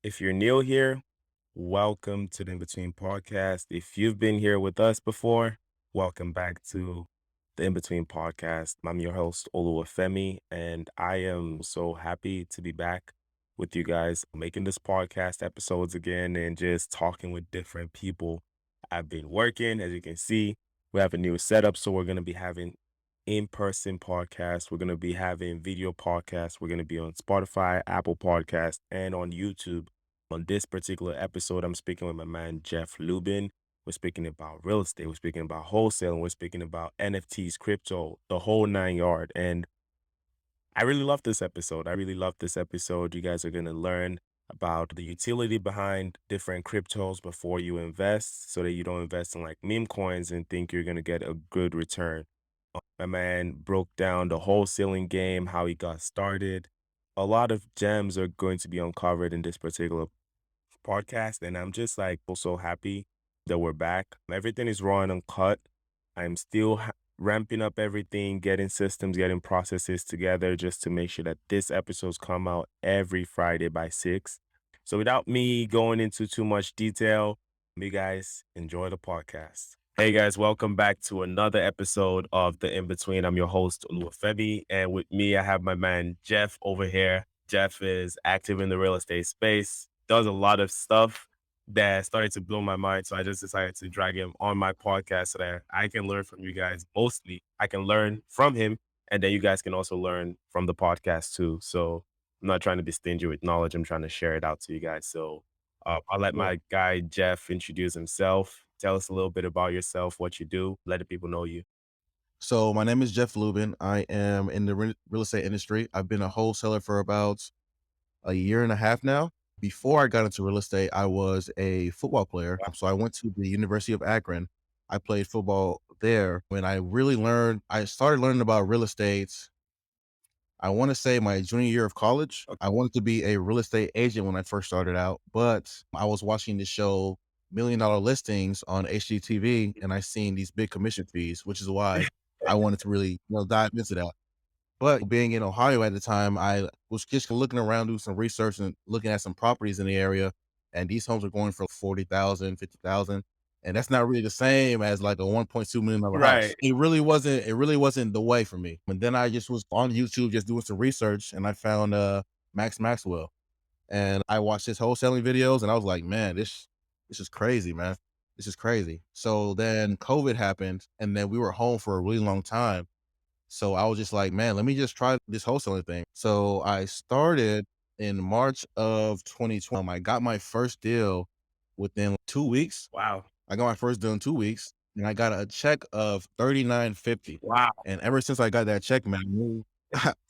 If you're new here, welcome to the In Between podcast. If you've been here with us before, welcome back to the In Between podcast. I'm your host, Femi, and I am so happy to be back with you guys making this podcast episodes again and just talking with different people. I've been working, as you can see, we have a new setup, so we're going to be having in-person podcasts. We're going to be having video podcasts. We're going to be on Spotify, Apple Podcasts, and on YouTube. On this particular episode, I'm speaking with my man, Jeff Lubin. We're speaking about real estate. We're speaking about wholesaling. We're speaking about NFTs, crypto, the whole nine yard. And I really love this episode. I really love this episode. You guys are going to learn about the utility behind different cryptos before you invest so that you don't invest in like meme coins and think you're going to get a good return. My man broke down the wholesaling game, how he got started. A lot of gems are going to be uncovered in this particular podcast, and I'm just like so happy that we're back. Everything is raw and uncut. I'm still ramping up everything, getting systems, getting processes together just to make sure that this episodes come out every Friday by 6. So without me going into too much detail, you guys enjoy the podcast. Hey guys, welcome back to another episode of The In Between. I'm your host, Femi, and with me, I have my man, Jeff, over here. Jeff is active in the real estate space, does a lot of stuff that started to blow my mind. So I just decided to drag him on my podcast so that I can learn from you guys. Mostly, I can learn from him, and then you guys can also learn from the podcast too. So I'm not trying to be stingy with knowledge. I'm trying to share it out to you guys. So I'll let Sure. my guy Jeff introduce himself. Tell us a little bit about yourself, what you do, let the people know you. So my name is Jeff Lubin. I am in the real estate industry. I've been a wholesaler for about a year and a half now. Before I got into real estate, I was a football player. So I went to the University of Akron. I played football there. When I started learning about real estate, I want to say my junior year of college. Okay. I wanted to be a real estate agent when I first started out, but I was watching the show $1 Million Listings on HGTV and I seen these big commission fees, which is why I wanted to really, dive into that. But being in Ohio at the time, I was just looking around, doing some research and looking at some properties in the area. And these homes are going for 40,000, 50,000, and that's not really the same as like a $1.2 million house. Right. It really wasn't the way for me. And then I just was on YouTube just doing some research and I found Max Maxwell. And I watched his wholesaling videos and I was like, man, this is crazy, man. This is crazy. So then COVID happened and then we were home for a really long time. So I was just like, man, let me just try this wholesaling thing. So I started in March of 2020. I got my first deal within 2 weeks. Wow. I got my first deal in 2 weeks and I got a check of 39.50. Wow. And ever since I got that check, man,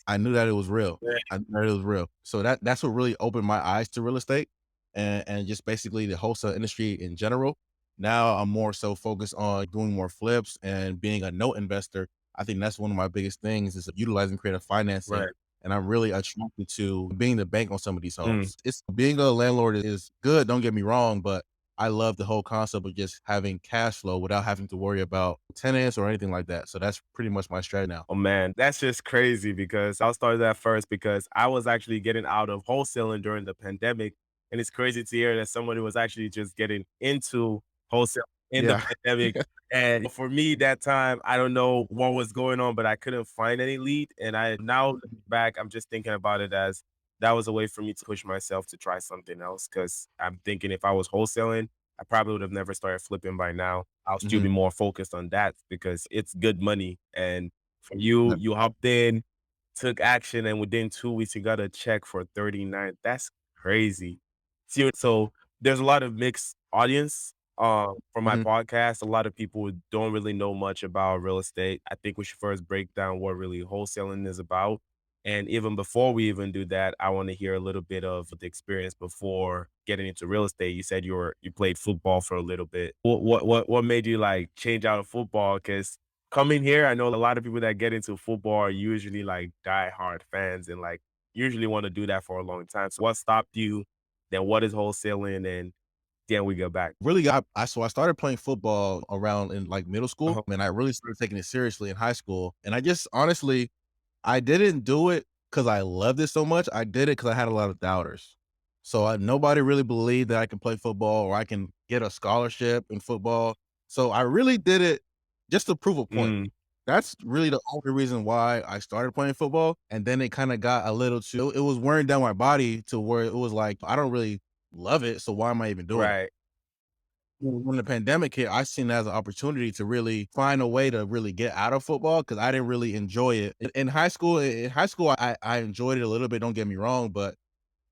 I knew that it was real. Yeah. I knew that it was real. So that's what really opened my eyes to real estate and just basically the wholesale industry in general. Now I'm more so focused on doing more flips and being a note investor. I think that's one of my biggest things is utilizing creative financing. Right. And I'm really attracted to being the bank on some of these Mm. homes. It's being a landlord is good, don't get me wrong, but I love the whole concept of just having cash flow without having to worry about tenants or anything like that. So that's pretty much my strategy now. Oh man, that's just crazy because I'll start that first because I was actually getting out of wholesaling during the pandemic. And it's crazy to hear that somebody was actually just getting into wholesale in the Yeah. pandemic. And for me, that time, I don't know what was going on, but I couldn't find any lead. And I now looking back, I'm just thinking about it as that was a way for me to push myself to try something else. Cause I'm thinking if I was wholesaling, I probably would have never started flipping by now. I'll still be Mhm. more focused on that because it's good money. And for you, you hopped in, took action, and within 2 weeks, you got a check for 39. That's crazy. See, so there's a lot of mixed audience for my Mhm. podcast. A lot of people don't really know much about real estate. I think we should first break down what really wholesaling is about. And even before we even do that, I want to hear a little bit of the experience before getting into real estate. You said you played football for a little bit. What made you like change out of football? Because coming here, I know a lot of people that get into football are usually like diehard fans and like usually want to do that for a long time. So what stopped you? Then what is wholesaling? And then we go back. Really got I started playing football around in like middle school Uh-huh. and I really started taking it seriously in high school. And I just honestly, I didn't do it because I loved it so much. I did it because I had a lot of doubters. So nobody really believed that I can play football or I can get a scholarship in football. So I really did it just to prove a point. Mm, That's really the only reason why I started playing football. And then it kind of got a little too, it was wearing down my body to where it was like, I don't really love it. So why am I even doing it? right. When the pandemic hit, I seen it as an opportunity to really find a way to really get out of football because I didn't really enjoy it. In high school, I enjoyed it a little bit. Don't get me wrong, but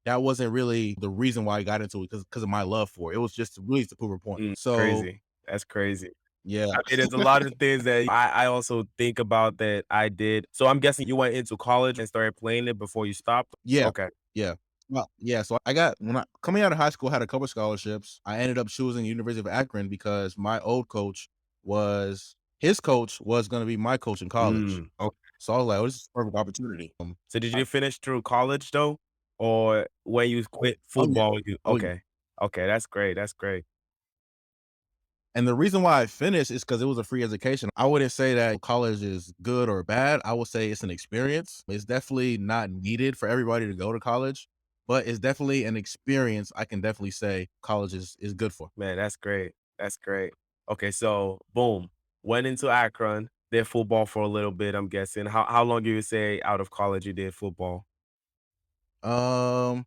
that wasn't really the reason why I got into it because of my love for it. It was just really to prove a point. So Crazy. That's crazy. yeah, I mean, there's a lot of things that I also think about that I did. So I'm guessing you went into college and started playing it before you stopped? yeah, Okay. yeah. Well, yeah. So I got when I coming out of high school, I had a couple scholarships. I ended up choosing University of Akron because my old coach was his coach was going to be my coach in college. Okay. So I was like, "Oh, this is a perfect opportunity." So did you finish through college though? Or when you quit Oh yeah, football, you oh yeah. okay. Okay, that's great, that's great. And the reason why I finished is because it was a free education. I wouldn't say that college is good or bad. I would say it's an experience. It's definitely not needed for everybody to go to college, but it's definitely an experience I can definitely say college is good for. Man, that's great. That's great. Okay, so boom, went into Akron, did football for a little bit, I'm guessing. How long do you say out of college you did football? Um,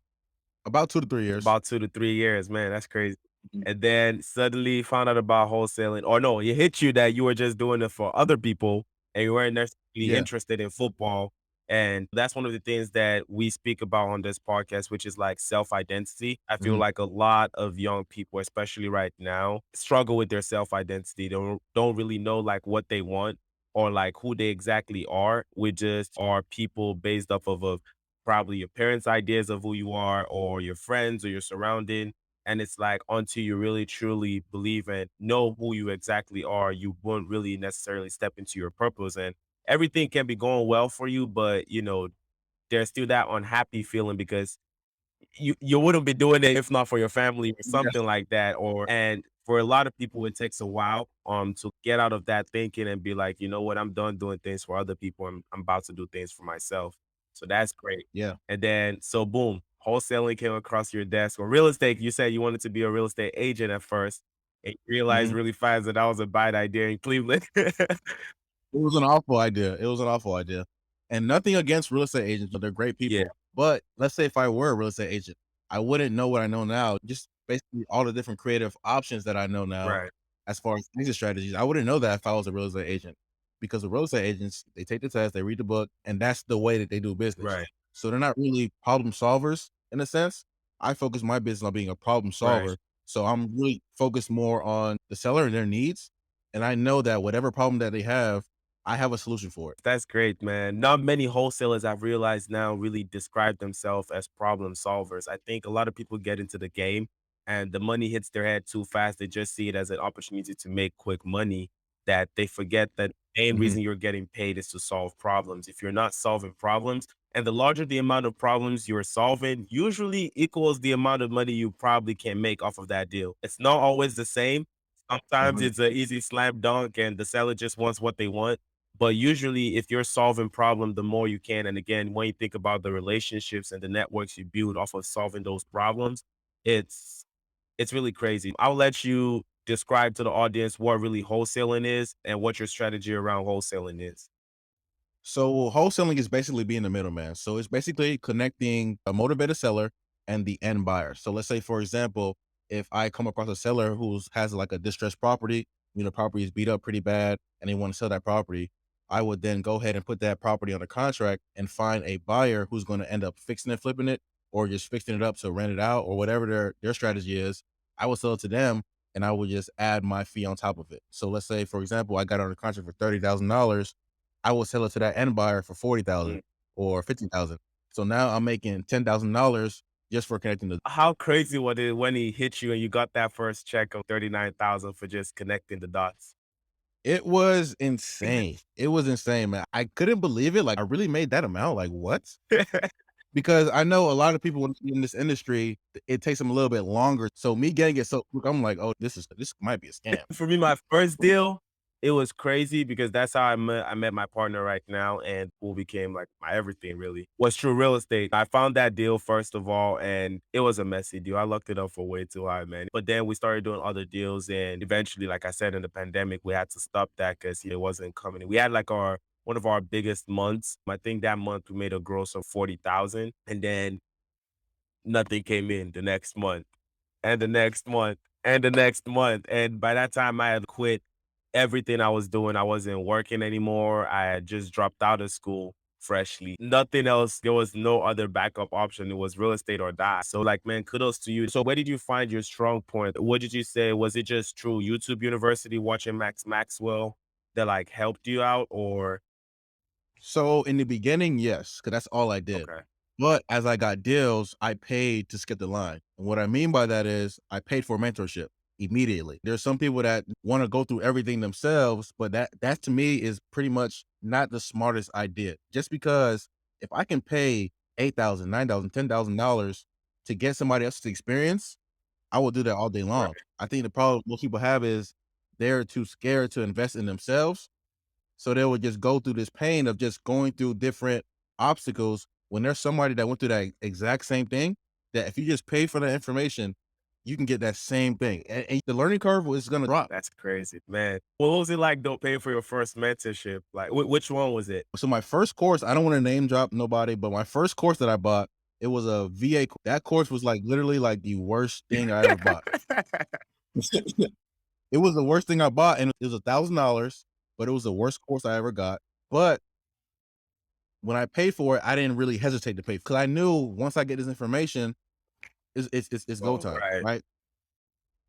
about 2 to 3 years. About 2 to 3 years, man, that's crazy. Mhm. And then suddenly found out about wholesaling or no, it hit you that you were just doing it for other people and you weren't necessarily Yeah. interested in football, and that's one of the things that we speak about on this podcast, which is, like, self-identity. I feel Mhm. like a lot of young people, especially right now, struggle with their self-identity. They don't really know, like, what they want or, like, who they exactly are. We just are people based off of probably your parents' ideas of who you are or your friends or your surrounding. And it's like until you really truly believe and know who you exactly are, you won't really necessarily step into your purpose. And everything can be going well for you, but there's still that unhappy feeling because you wouldn't be doing it if not for your family or Yeah. something like that. And for a lot of people, it takes a while to get out of that thinking and be like, you know what, I'm done doing things for other people. I'm about to do things for myself. So that's great. Yeah. And then so boom, wholesaling came across your desk or real estate. You said you wanted to be a real estate agent at first and you realized Mhm. really fast that that was a bad idea in Cleveland. It was an awful idea. It was an awful idea. And nothing against real estate agents, they're great Yeah, people. But let's say if I were a real estate agent, I wouldn't know what I know now, just basically all the different creative options that I know now right, as far as exit strategies. I wouldn't know that if I was a real estate agent because the real estate agents, they take the test, they read the book, and that's the way that they do business. right, So they're not really problem solvers in a sense. I focus my business on being a problem right. solver. So I'm really focused more on the seller and their needs. And I know that whatever problem that they have, I have a solution for it. That's great, man. Not many wholesalers I've realized now really describe themselves as problem solvers. I think a lot of people get into the game and the money hits their head too fast. They just see it as an opportunity to make quick money that they forget that the main Mhm. reason you're getting paid is to solve problems. If you're not solving problems, and the larger the amount of problems you're solving, usually equals the amount of money you probably can make off of that deal. It's not always the same. Sometimes 100. it's an easy slam dunk and the seller just wants what they want, but usually, if you're solving problem, the more you can. And again, when you think about the relationships and the networks you build off of solving those problems, it's it's really crazy. I'll let you describe to the audience what really wholesaling is and what your strategy around wholesaling is. So wholesaling is basically being the middleman. So it's basically connecting a motivated seller and the end buyer. So let's say, for example, if I come across a seller who has like a distressed property, property is beat up pretty bad and they want to sell that property, I would then go ahead and put that property under contract and find a buyer who's going to end up fixing it, flipping it, or just fixing it up to rent it out or whatever their strategy is. I will sell it to them and I will just add my fee on top of it. So let's say, for example, I got under contract for $30,000. I will sell it to that end buyer for 40,000 Mm. or 50,000. So now I'm making $10,000 just for connecting the How crazy was it when he hit you and you got that first check of 39,000 for just connecting the dots? It was insane. It was insane, man. I couldn't believe it. Like, I really made that amount. Like, what? Because I know a lot of people in this industry, it takes them a little bit longer. So me getting it so quick, I'm like, oh, this might be a scam. For me, my first deal, it was crazy because that's how I met my partner right now, and who became like my everything really was through real estate. I found that deal first of all, and it was a messy deal. I looked it up for way too high, man. But then we started doing other deals, and eventually, like I said, in the pandemic, we had to stop that because it wasn't coming. We had like our one of our biggest months. I think that month we made a gross of 40,000, and then nothing came in the next month and the next month and the next month. And by that time, I had quit everything I was doing. I wasn't working anymore. I had just dropped out of school freshly. Nothing else. There was no other backup option. It was real estate or die. So, like, man, kudos to you. So, where did you find your strong point? What did you say? Was it just through YouTube University watching Max Maxwell that like helped you out, or So in the beginning, yes, because that's all I did. okay, But as I got deals, I paid to skip the line. And what I mean by that is I paid for mentorship immediately. There's some people that want to go through everything themselves, but that to me is pretty much not the smartest idea. Just because if I can pay 8,000, 9,000, $10,000 to get somebody else's experience, I will do that all day right? long. I think the problem most people have is they're too scared to invest in themselves, so they would just go through this pain of just going through different obstacles when there's somebody that went through that exact same thing, that if you just pay for that information, you can get that same thing. And the learning curve is gonna drop. That's crazy, man. What was it like though paying for your first mentorship? Like, which one was it? So my first course, I don't want to name drop nobody, but my first course that I bought, it was a VA. That course was like literally like the worst thing I ever bought. It was the worst thing I bought, and it was $1,000, but it was the worst course I ever got. But when I paid for it, I didn't really hesitate to pay because I knew once I get this information, it's go Oh, time, right. right?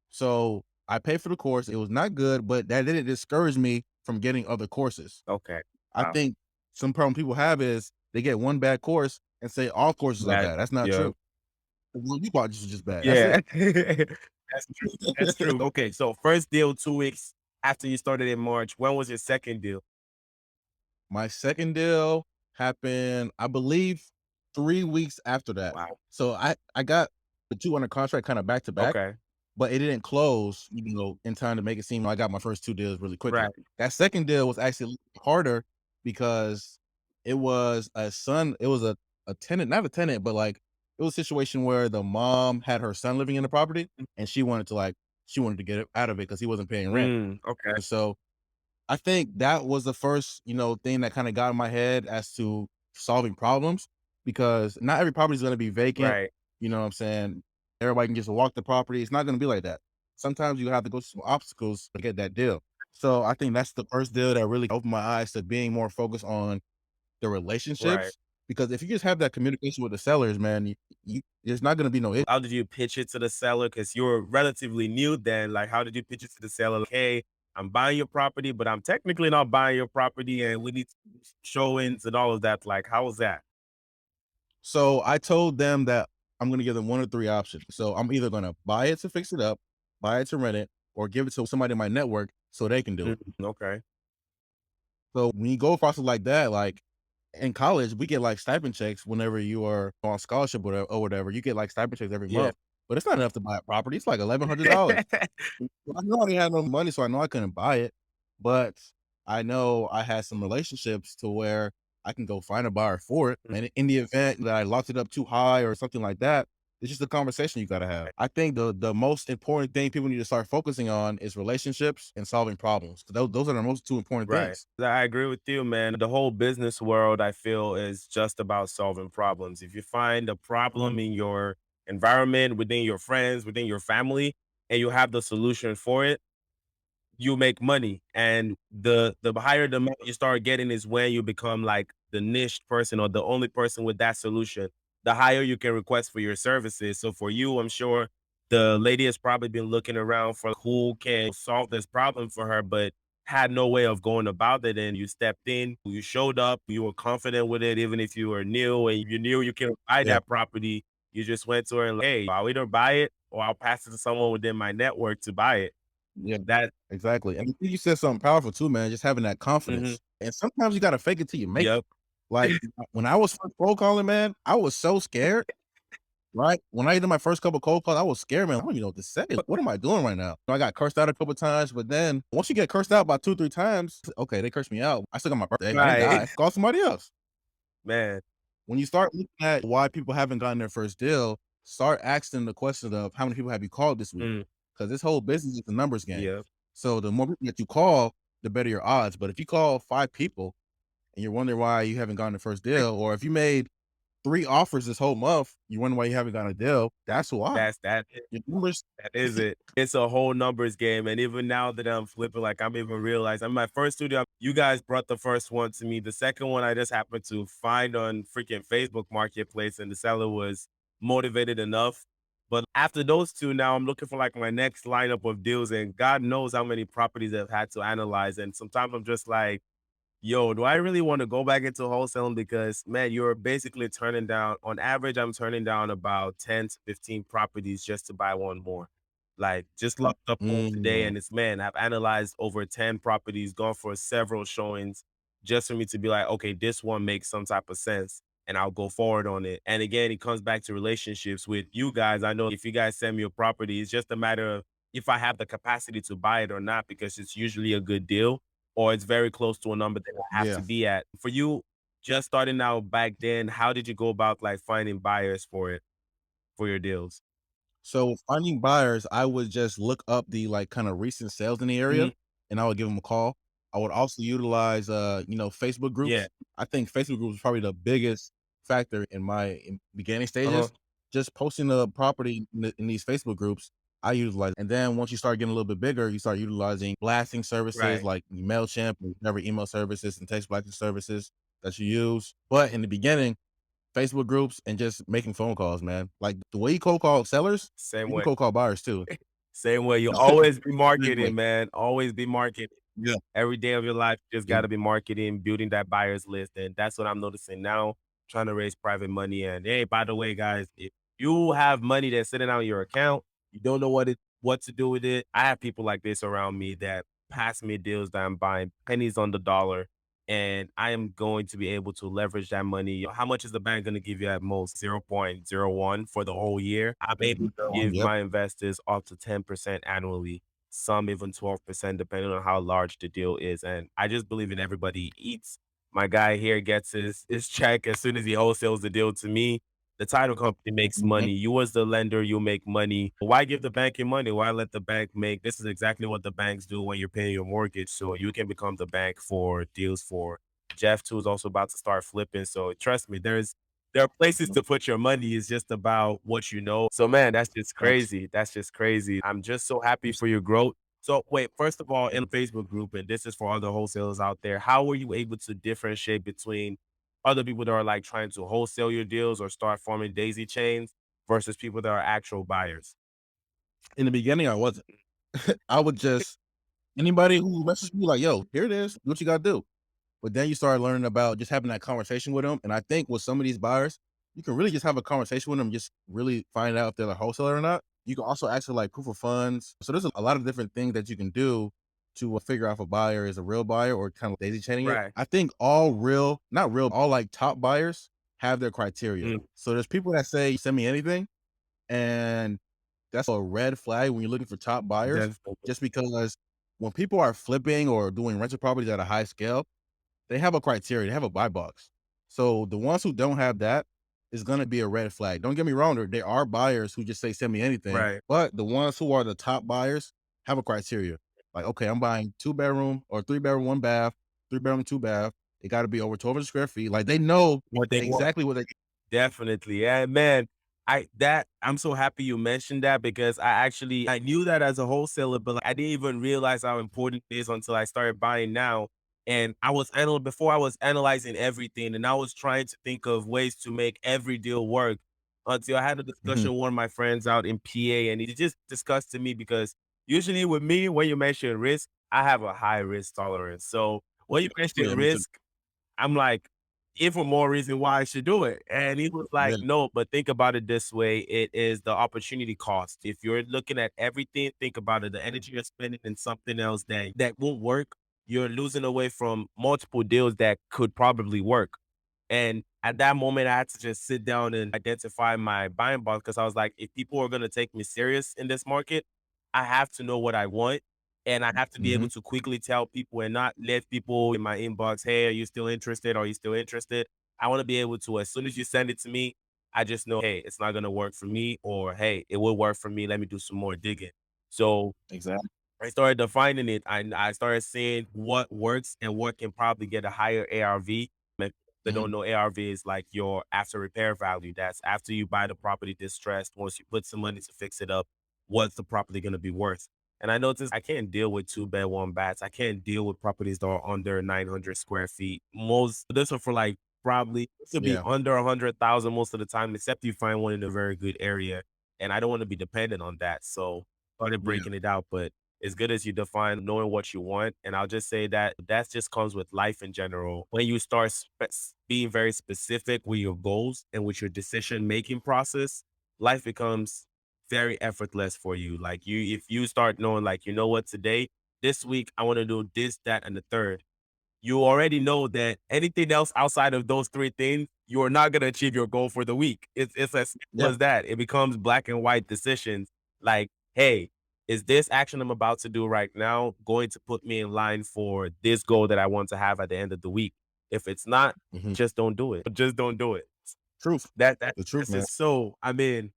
So I paid for the course. It was not good, but that didn't discourage me from getting other courses. Okay. I Wow. think some problem people have is they get one bad course and say all courses are That bad. That's not yeah. true. The one you bought was just bad. That's Yeah. it. That's true. That's true. Okay, so first deal 2 weeks after you started in March. When was your second deal? My second deal happened, I believe, 3 weeks after that. Wow. So I got the 2 under contract kinda back to back, Okay. but it didn't close, in time to make it seem like I got my first 2 deals really quickly. Right. That second deal was actually a little harder because it was a tenant, not a tenant, but, like, it was a situation where the mom had her son living in the property, and she wanted to get it out of it because he wasn't paying rent. Okay. And so I think that was the first, thing that kinda got in my head as to solving problems, because not every property is gonna be vacant, Right. you know what I'm saying? Everybody can just walk the property, it's not gonna be like that. Sometimes you have to go through some obstacles to get that deal. So, I think that's the first deal that really opened my eyes to being more focused on the Right. relationships, because if you just have that communication with the sellers, man, you there's not gonna be no How did you pitch it to the seller? Because you were relatively new then. Like, how did you pitch it to the seller? Like, hey, I'm buying your property, but I'm technically not buying your property, and we need showings and all of that. Like, how was that? So I told them that I'm gonna give them 1 or 3 options. So I'm either gonna buy it to fix it up, buy it to rent it, or give it to somebody in my network so they can do it. Okay. So when you go across it like that, like in college, we get like stipend checks whenever you are on scholarship or whatever. You get like stipend checks every Yeah. month, but it's not enough to buy a property. It's like $1,100. I know I didn't have no money, so I know I couldn't buy it, but I know I had some relationships to where I can go find a buyer for it. And in the event that I locked it up too high or something like that, it's just a conversation you gotta have. I think the most important thing people need to start focusing on is relationships and solving problems. Those are the most 2 important Right. things. I agree with you, man. The whole business world, I feel, is just about solving problems. If you find a problem in your environment, within your friends, within your family, and you have the solution for it, you make money. And the higher the amount you start getting is when you become like the niche person or the only person with that solution. The higher you can request for your services. So for you, I'm sure the lady has probably been looking around for who can solve this problem for her, but had no way of going about it. And you stepped in, you showed up, you were confident with it, even if you were new and you knew you can buy Yeah. that property. You just went to her and like, hey, I'll either buy it or I'll pass it to someone within my network to buy it. Yeah, That exactly. And I think you said something powerful too, man, just having that mhm. confidence. And sometimes you gotta fake it till you make it. Yep. Like, when I was first cold calling, man, I was so scared right? When I did my first couple cold calls, I was scared, man. I don't even know what to say. What am I doing right now? I got cursed out a couple times, but then once you get cursed out about 2, 3 times, okay, they cursed me out. I still got my birthday. I didn't Right. die. Call somebody else. Man. When you start looking at why people haven't gotten their first deal, start asking the question of how many people have you called this week? Mm, Because this whole business is a numbers game. yeah. So the more people that you call, the better your odds. But if you call 5 people and you're wondering why you haven't gotten the first deal, or if you made 3 offers this whole month, you wonder why you haven't gotten a deal, that's why. That Your numbers. that is it. It's a whole numbers game, and even now that I'm flipping, like, I'm even realizing, my first studio, you guys brought the first one to me. The second one I just happened to find on freaking Facebook Marketplace, and the seller was motivated enough. But after those 2, now I'm looking for, like, my next lineup of deals, and God knows how many properties I've had to analyze, and sometimes I'm just like, yo, do I really want to go back into wholesaling? Because man, you're basically turning down, on average, I'm turning down about 10 to 15 properties just to buy one more. Like just locked up one today, Mm, and it's man, I've analyzed over 10 properties, gone for several showings just for me to be like, okay, this one makes some type of sense. And I'll go forward on it. And again, it comes back to relationships with you guys. I know if you guys send me a property, it's just a matter of if I have the capacity to buy it or not, because it's usually a good deal or it's very close to a number that I have to yeah. be at. For you, just starting out back then, how did you go about like finding buyers for it, for your deals? So finding buyers, I would just look up the like kind of recent sales in the area Mhm. and I would give them a call. I would also utilize Facebook Yeah. groups. I think Facebook groups is probably the biggest factor in my beginning Uh-huh. stages. Just posting the property in these Facebook groups, I utilize. And then once you start getting a little bit bigger, you start utilizing blasting services Right. like MailChimp or whatever email services and text blasting services that you use. But in the beginning, Facebook groups and just making phone calls, man. Like, the way you cold call sellers, Same you can way. cold call buyers too. Same way. You'll always be Same way. marketing, man. Always be marketing. Yeah. Every day of your life, you just Yeah. gotta be marketing, building that buyers list, and that's what I'm noticing now, trying to raise private money. And hey, by the way, guys, if you have money that's sitting on your account, you don't know what to do with it. I have people like this around me that pass me deals that I'm buying pennies on the dollar, and I am going to be able to leverage that money. How much is the bank gonna give you at most? 0.01 for the whole year. I'm able to give Yep. my investors up to 10% annually, some even 12%, depending on how large the deal is. And I just believe in everybody eats. My guy here gets his check as soon as he wholesales the deal to me. The title company makes Mhm. money. You as the lender, you make money. Why give the bank your money? Why let the bank make? This is exactly what the banks do when you're paying your mortgage. So you can become the bank for deals for Jeff too is also about to start flipping. So trust me, there are places to put your money. It's just about what you know. So man, that's just Facts. crazy. That's just crazy. I'm just so happy for your growth. So wait, first of all, in the Facebook group, and this is for other wholesalers out there, how were you able to differentiate between other people that are like trying to wholesale your deals or start forming daisy chains versus people that are actual buyers? In the beginning, I wasn't. I would just anybody who messaged me like, "Yo, here it is. Do what you gotta do." But then you start learning about just having that conversation with them, and I think with some of these buyers, you can really just have a conversation with them, just really find out if they're a wholesaler or not. You can also ask for, like, proof of funds. So there's a lot of different things that you can do to, figure out if a buyer is a real buyer or kind of daisy chaining it. Right. I think all real not real, all, like, top buyers have their criteria. Mm, So there's people that say, "Send me anything," and that's a red flag when you're looking for top buyers, definitely. just because when people are flipping or doing rental properties at a high scale, they have a criteria, they have a buy box. So the ones who don't have that is gonna be a red flag. Don't get me wrong, there are buyers who just say, "Send me anything," Right. but the ones who are the top buyers have a criteria. Like, "Okay, I'm buying 2-bedroom or 3-bedroom, 1 bath, 3-bedroom, 2 bath. It gotta be over 1,200 square feet." Like, they know What they want. exactly what they. Definitely. Yeah, man. I'm so happy you mentioned that because I knew that as a wholesaler, but like, I didn't even realize how important it is until I started buying now. And before I was analyzing everything and I was trying to think of ways to make every deal work until I had a Mhm. discussion with one of my friends out in PA and he just discussed to me because usually with me, when you mention risk, I have a high risk tolerance. So when you mention Yeah, me too. risk, I'm like, even more reason why I should do it. And he was Yeah, like, no, but think about it this way. It is the opportunity cost. If you're looking at everything, think about it. The energy you're spending in something else that won't work, you're losing away from multiple deals that could probably work. And at that moment, I had to just sit down and identify my buying box because I was like, if people are going to take me serious in this market, I have to know what I want. And I have to be Mhm. able to quickly tell people and not let people in my inbox, hey, are you still interested? Are you still interested? I want to be able to, as soon as you send it to me, I just know, hey, it's not going to work for me, or hey, it will work for me. Let me do some more digging. So Exactly. I started defining it. I started seeing what works and what can probably get a higher ARV. If they Mhm. don't know, ARV is like your after repair value. That's after you buy the property distressed, once you put some money to fix it up, what's the property going to be worth? And I noticed I can't deal with two bed, one baths. I can't deal with properties that are under 900 square feet. Most, this one for like probably, this will be Yeah. under 100,000 most of the time, except you find one in a very good area. And I don't want to be dependent on that. So started Yeah. breaking it out. But as good as you define knowing what you want. And I'll just say that that just comes with life in general. When you start being very specific with your goals and with your decision making process, life becomes very effortless for you. Like if you start knowing, like, you know what, today, this week, I want to do this, that, and the third, you already know that anything else outside of those three things, you are not going to achieve your goal for the week. It's as simple Yeah. as that. It becomes black and white decisions. Like, hey, is this action I'm about to do right now going to put me in line for this goal that I want to have at the end of the week? If it's not, Mhm. just don't do it. Just don't do it. Truth. That that The truth, that's man. just so, I mean,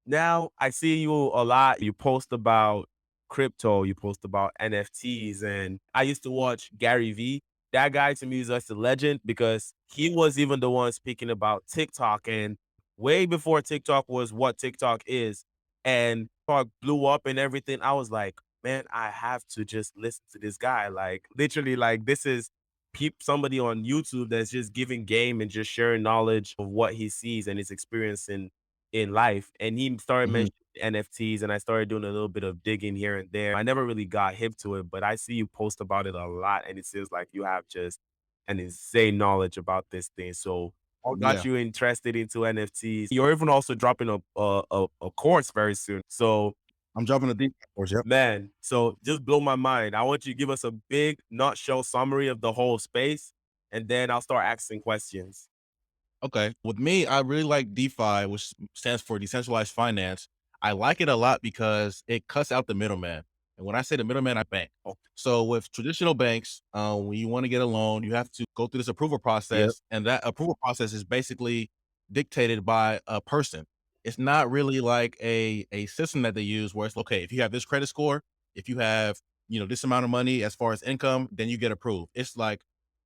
now I see you a lot. You post about crypto, you post about NFTs, and I used to watch Gary Vee. That guy to me is just a legend because he was even the one speaking about TikTok, and way before TikTok was what TikTok is, and TikTok blew up and everything. I was like, man, I have to just listen to this guy. Like, literally, like, this is somebody on YouTube that's just giving game and just sharing knowledge of what he sees and his experience in life. And he started Mhm. mentioning NFTs, and I started doing a little bit of digging here and there. I never really got hip to it, but I see you post about it a lot, and it seems like you have just an insane knowledge about this thing. So what got Yeah. you interested into NFTs? You're even also dropping a course very soon. So I'm dropping a deep course. Yep. man, so just blow my mind. I want you to give us a big nutshell summary of the whole space, and then I'll start asking questions. Okay. With me, I really like DeFi, which stands for decentralized finance. I like it a lot because it cuts out the middleman. And when I say the middleman, I bank. Oh, So with traditional banks, when you want to get a loan, you have to go through this approval yep. process, and that approval process is basically dictated by a person. It's not really like a system that they use where it's okay. If you have this credit score, if you have this amount of money as far as income, then you get approved. It's like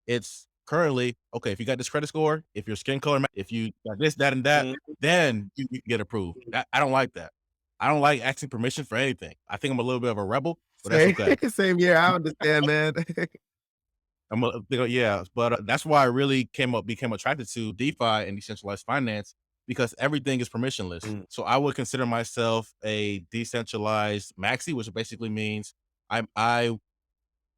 it's currently okay. If you got this credit score, if your skin color, if you got this, that, and that, Mhm. then you can get approved. I don't like that. I don't like asking permission for anything. I think I'm a little bit of a rebel, but that's Same, okay. same here. I understand, man. Yeah, but that's why I really became attracted to DeFi and decentralized finance because everything is permissionless. Mm, So I would consider myself a decentralized maxi, which basically means I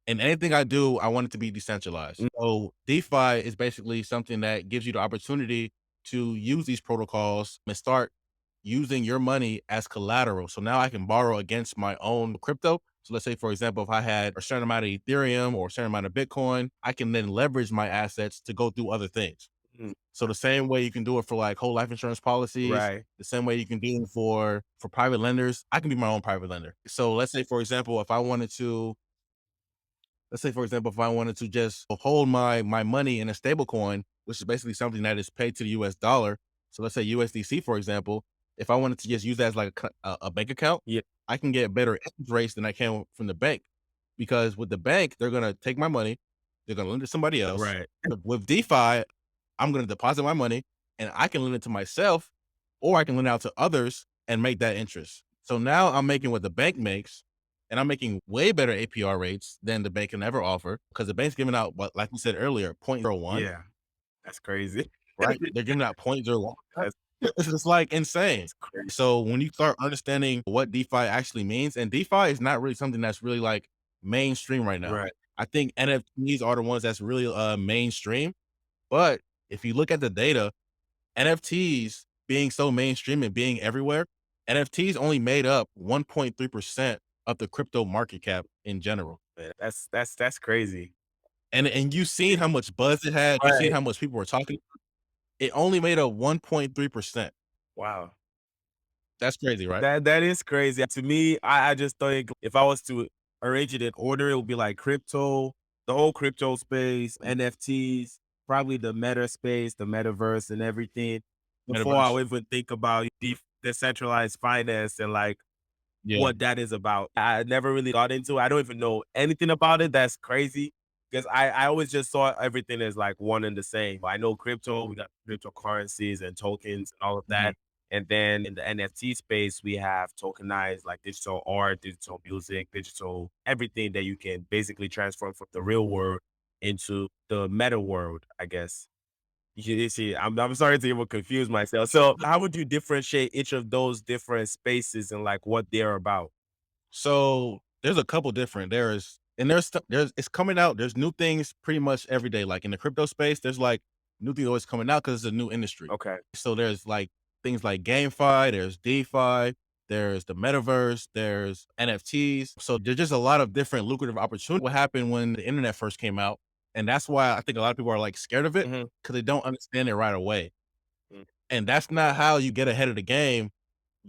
and anything I do, I want it to be decentralized. mm, So DeFi is basically something that gives you the opportunity to use these protocols and start using your money as collateral. So now I can borrow against my own crypto. So let's say, for example, if I had a certain amount of Ethereum or a certain amount of Bitcoin, I can then leverage my assets to go do other things. mm. So the same way you can do it for like whole life insurance policies, Right. the same way you can do it for private lenders, I can be my own private lender. So let's say, for example, if I wanted to let's say, for example, if I wanted to just hold my money in a stable coin, which is basically something that is paid to the US dollar. So let's say USDC, for example, if I wanted to just use that as like a bank account, Yeah. I can get better interest rates than I can from the bank. Because with the bank, they're going to take my money, they're going to lend it to somebody else. Right. But with DeFi, I'm going to deposit my money and I can lend it to myself or I can lend it out to others and make that interest. So now I'm making what the bank makes and I'm making way better APR rates than the bank can ever offer because the bank's giving out what, like you said earlier, 0.01, Yeah. That's crazy. right? They're giving out 0.01. That's It's just like insane. that's crazy. So when you start understanding what DeFi actually means, and DeFi is not really something that's really like mainstream right now. Right. I think NFTs are the ones that's really mainstream. But if you look at the data, NFTs being so mainstream and being everywhere, NFTs only made up 1.3% of the crypto market cap in general. Man, that's crazy. And you've seen how much buzz it had, you've seen Right. how much people were talking. It only made a 1.3%. Wow. That's crazy, right? That is crazy. To me, I just think if I was to arrange it in order, it would be like crypto, the whole crypto space, NFTs, probably the meta space, the metaverse and everything. Before I Metaverse. would even think about decentralized finance and like Yeah. what that is about. I never really got into it. I don't even know anything about it. That's crazy because I always just saw everything as like one and the same. I know crypto, we got cryptocurrencies and tokens and all of Mhm. that. And then in the NFT space, we have tokenized like digital art, digital music, digital everything that you can basically transform from the real world into the meta world, I guess. You see, I'm sorry to even confuse myself. So how would you differentiate each of those different spaces and like what they're about? So there's a couple different. There's it's coming out. There's new things pretty much every day. Like in the crypto space, there's like new things always coming out because it's a new industry. Okay. So there's like things like GameFi, there's DeFi, there's the Metaverse, there's NFTs. So there's just a lot of different lucrative opportunities. What happened when the internet first came out, and that's why I think a lot of people are like scared of it Mhm. because they don't understand it right away. Mm. And that's not how you get ahead of the game.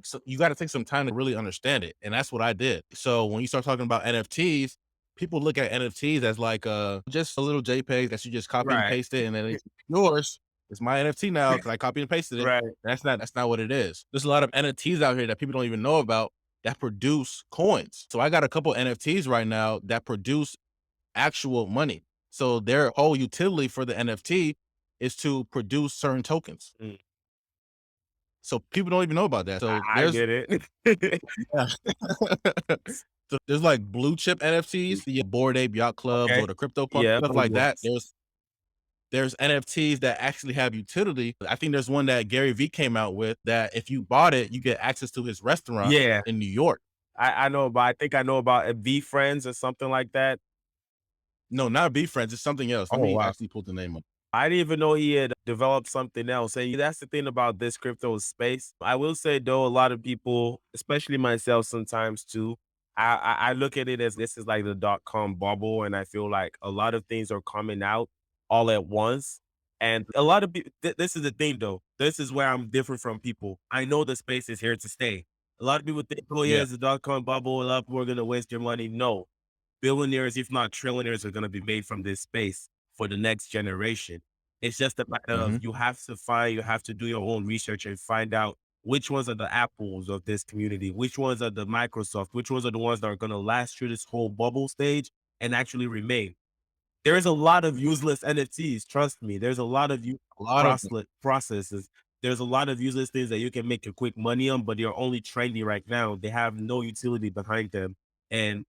So you got to take some time to really understand it. And that's what I did. So when you start talking about NFTs, people look at NFTs as like just a little JPEG that you just copy and Right. paste it, and then it's yours. It's my NFT now because I copied and pasted it. Right. That's not what it is. There's a lot of NFTs out here that people don't even know about that produce coins. So I got a couple NFTs right now that produce actual money. So their whole utility for the NFT is to produce certain tokens. Mm. So people don't even know about that. So I there's get it. yeah. So there's like blue chip NFTs, the Bored Ape Yacht Clubs or Okay. the Crypto Punk, Yeah, stuff those like that. ones. There's NFTs that actually have utility. I think there's one that Gary Vee came out with that if you bought it, you get access to his restaurant Yeah. in New York. I know about I think I know about V Friends or something like that. No, not Be Friends, it's something else. Let Oh, me wow. actually pull the name up. I didn't even know he had developed something else. And that's the thing about this crypto space. I will say though, a lot of people, especially myself sometimes too, I look at it as this is like the .com bubble, and I feel like a lot of things are coming out all at once. And a lot of people, this is the thing though. This is where I'm different from people. I know the space is here to stay. A lot of people think, oh yeah, Yeah. it's a .com bubble. A lot of people are gonna waste your money. No, billionaires, if not trillionaires, are going to be made from this space for the next generation. It's just a matter of Mhm. you have to do your own research and find out which ones are the apples of this community, which ones are the Microsoft, which ones are the ones that are going to last through this whole bubble stage and actually remain. There is a lot of useless NFTs. Trust me. There's a lot of A lot of them. processes. There's a lot of useless things that you can make a quick money on, but they're only trendy right now. They have no utility behind them. And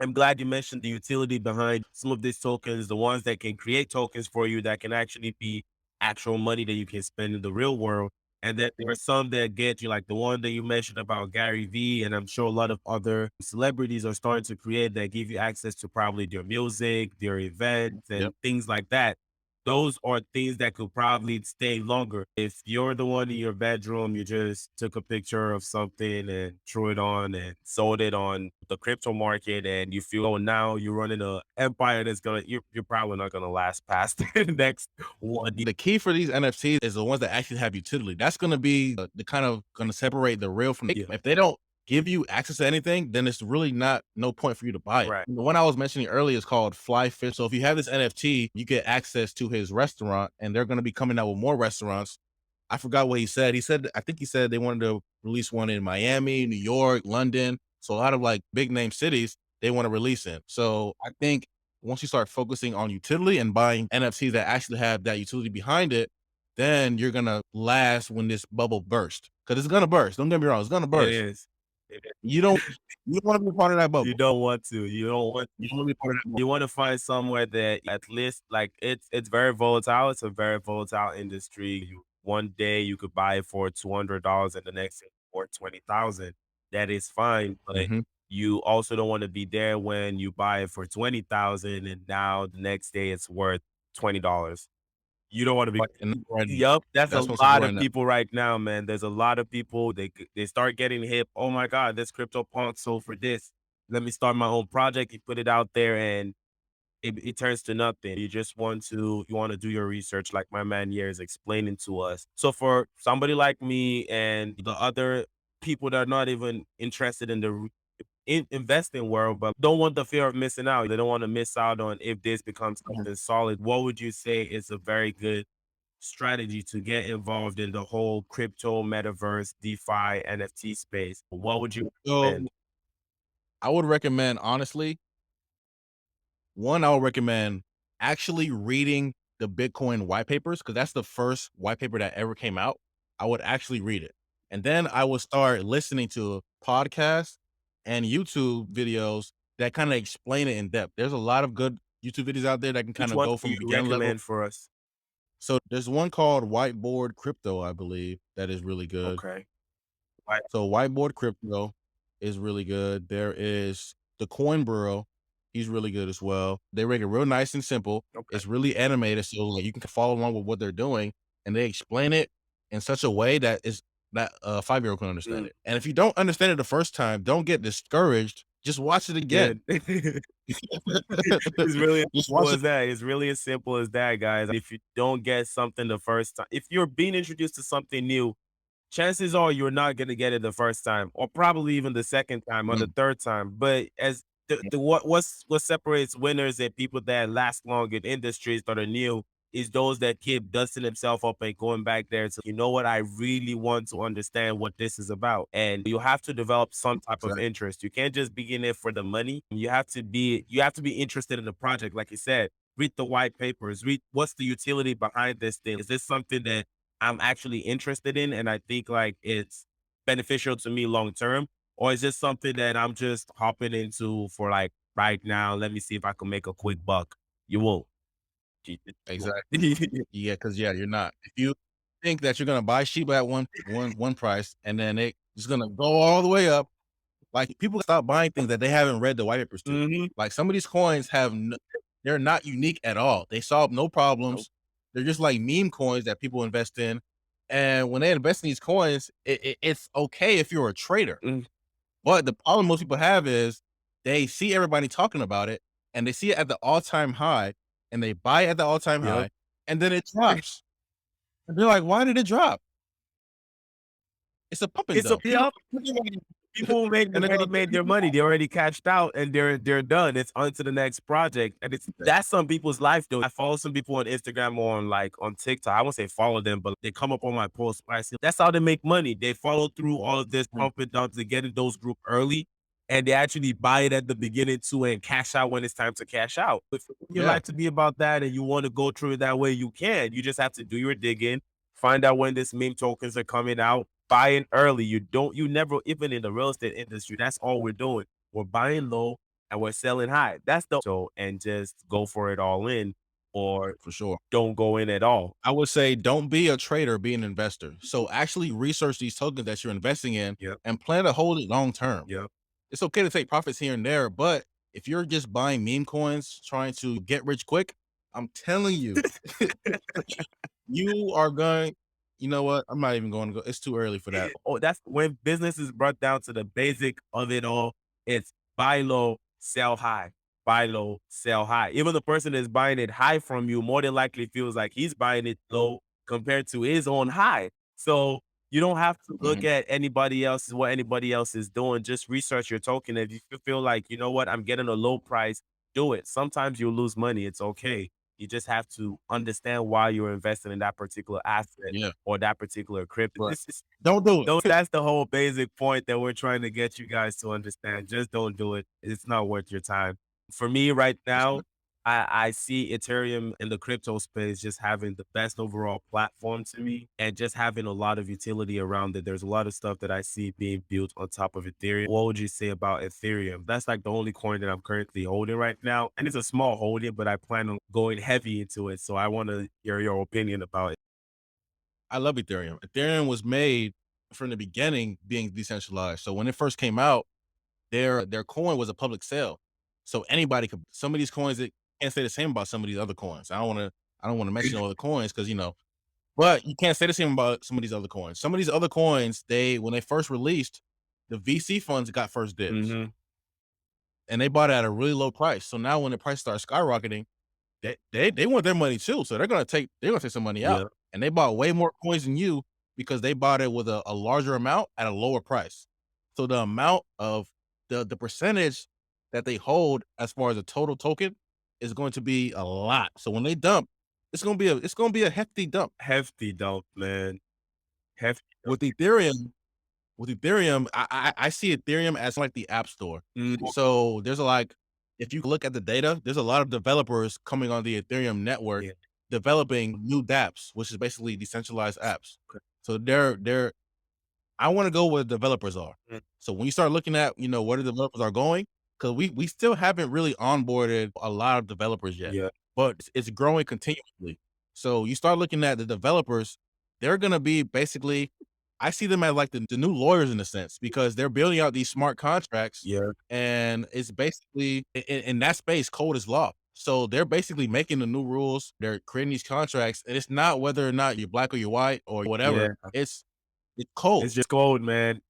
I'm glad you mentioned the utility behind some of these tokens, the ones that can create tokens for you that can actually be actual money that you can spend in the real world. And that there are some that get you, like the one that you mentioned about Gary Vee, and I'm sure a lot of other celebrities are starting to create that give you access to probably their music, their events, Yep. and things like that. Those are things that could probably stay longer. If you're the one in your bedroom, you just took a picture of something and threw it on and sold it on the crypto market, and you feel, oh, now you're running an empire that's you're probably not gonna last past the next one. The key for these NFTs is the ones that actually have utility. That's gonna be the kind of gonna separate the real from the Yeah, if they don't give you access to anything, then it's really not no point for you to buy it. right. The one I was mentioning earlier is called Fly Fish. So if you have this NFT, you get access to his restaurant, and they're gonna be coming out with more restaurants. I forgot what he said. I think he said they wanted to release one in Miami, New York, London. So a lot of like big name cities they want to release in. So I think once you start focusing on utility and buying NFTs that actually have that utility behind it, then you're gonna last when this bubble bursts. Because it's gonna burst. Don't get me wrong, it's gonna It burst. is. It is. You don't you don't want to be part of that You bubble. don't want to. You don't want You don't want to be part of that bubble. you want to find somewhere that at least like it's very volatile. It's a very volatile industry. One day you could buy it for $200 and the next day for 20,000. That is fine, but Mhm. you also don't want to be there when you buy it for 20,000 and now the next day it's worth $20. You don't want to be. Like, and right now. Yup, that's a That's what's lot right of now. people right now, man. There's a lot of people, they start getting hip. Oh my God, this crypto punk sold for this. Let me start my own project. You put it out there and it turns to nothing. You want to do your research like my man here is explaining to us. So for somebody like me and the other people that are not even interested in the investing world, but don't want the fear of missing out. They don't want to miss out on if this becomes Mhm. something solid. What would you say is a very good strategy to get involved in the whole crypto, metaverse, DeFi, NFT space? What would you So recommend? I would recommend, honestly, one, I would recommend actually reading the Bitcoin white papers because that's the first white paper that ever came out. I would actually read it. And then I would start listening to podcasts and YouTube videos that kind of explain it in depth. There's a lot of good YouTube videos out there that can kind Which of one go do from you beginner level. recommend for us? So there's one called Whiteboard Crypto, I believe, that is really good. Okay. Right. So Whiteboard Crypto is really good. There is the Coin Bureau. He's really good as well. They make it real nice and simple. Okay. It's really animated, so like you can follow along with what they're doing, and they explain it in such a way that is that a 5-year-old can understand Mm, it. And if you don't understand it the first time, don't get discouraged. Just watch it again. good. It's really as Just simple watch it. as that. It's really as simple as that, guys. If you don't get something the first time, if you're being introduced to something new, chances are you're not gonna get it the first time, or probably even the second time or the Mm, third time. But as what separates winners and people that last long in industries that are new is those that keep dusting themselves up and going back there to, you know what, I really want to understand what this is about. And you have to develop some type of exactly. interest. You can't just be in it for the money. You have to be interested in the project, like you said. Read the white papers, read what's the utility behind this thing. Is this something that I'm actually interested in and I think like it's beneficial to me long term? Or is this something that I'm just hopping into for like right now? Let me see if I can make a quick buck. You won't. You won't. Exactly. Yeah, because you're not. If you think that you're gonna buy sheep at one price and then it's gonna go all the way up, like, people stop buying things that they haven't read the white papers to. Mhm. Like, some of these coins they're not unique at all. They solve no Nope. problems. They're just like meme coins that people invest in, and when they invest in these coins, it's okay if you're a trader, Mm, but the problem most people have is they see everybody talking about it, and they see it at the all-time high, and they buy it at the all-time yep. high, and then it drops. And they're like, "Why did it drop? It's a pump and It's a dump." yep. People And then already made their money. They already cashed out and they're done. It's on to the next project. And that's some people's life though. I follow some people on Instagram or on TikTok. I won't say follow them, but they come up on my posts. I see that's how they make money. They follow through all of this Mhm. pump and dumps. They get in those group early and they actually buy it at the beginning too and cash out when it's time to cash out. If you Yeah, like to be about that and you want to go through it that way, you can. You just have to do your digging, find out when this meme tokens are coming out, buying early. You never, even in the real estate industry, that's all we're doing. We're buying low and we're selling high. That's the so and just go for it all in or for sure. don't go in at all. I would say don't be a trader, be an investor. So actually research these tokens that you're investing in Yep. and plan to hold it long term. Yep. It's okay to take profits here and there, but if you're just buying meme coins trying to get rich quick, I'm telling you, you are going, you know what? I'm not even going to go. It's too early for that. Oh, that's when business is brought down to the basic of it all. It's buy low, sell high. Buy low, sell high. Even the person that's buying it high from you more than likely feels like he's buying it low compared to his own high. So you don't have to look Mhm. at what anybody else is doing. Just research your token. If you feel like, you know what, I'm getting a low price, do it. Sometimes you'll lose money. It's okay. You just have to understand why you're investing in that particular asset Yeah, or that particular crypto. but This is don't do those it. that's the whole basic point that we're trying to get you guys to understand. Just don't do it. It's not worth your time. For me right now, I see Ethereum in the crypto space just having the best overall platform to me and just having a lot of utility around it. There's a lot of stuff that I see being built on top of Ethereum. What would you say about Ethereum? That's like the only coin that I'm currently holding right now. And it's a small holding, but I plan on going heavy into it. So I want to hear your opinion about it. I love Ethereum. Ethereum was made from the beginning being decentralized. So when it first came out, their coin was a public sale. So anybody could some of these coins that can't say the same about some of these other coins. I don't want to mention all the coins because but you can't say the same about some of these other coins. Some of these other coins, they when they first released, the VC funds got first dibs. Hmm. and they bought it at a really low price. So now when the price starts skyrocketing, they want their money too. So they're gonna take some money out. Yeah. And they bought way more coins than you because they bought it with a larger amount at a lower price. So the amount of the percentage that they hold as far as the total token is going to be a lot. So when they dump, it's gonna be a hefty dump. Hefty dump, man. Hefty dump. With Ethereum, I see Ethereum as like the app store. Mm, So there's like, if you look at the data, there's a lot of developers coming on the Ethereum network yeah. developing new dApps, which is basically decentralized apps. Okay. So I want to go where developers are. Mm, So when you start looking at, where the developers are going, because we still haven't really onboarded a lot of developers yet, yeah. but it's growing continuously. So you start looking at the developers, they're gonna be basically, I see them as like the new lawyers in a sense, because they're building out these smart contracts, Yeah. and it's basically in that space, code is law. So they're basically making the new rules. They're creating these contracts, and it's not whether or not you're black or you're white or Yeah. whatever. It's code. It's just code, man.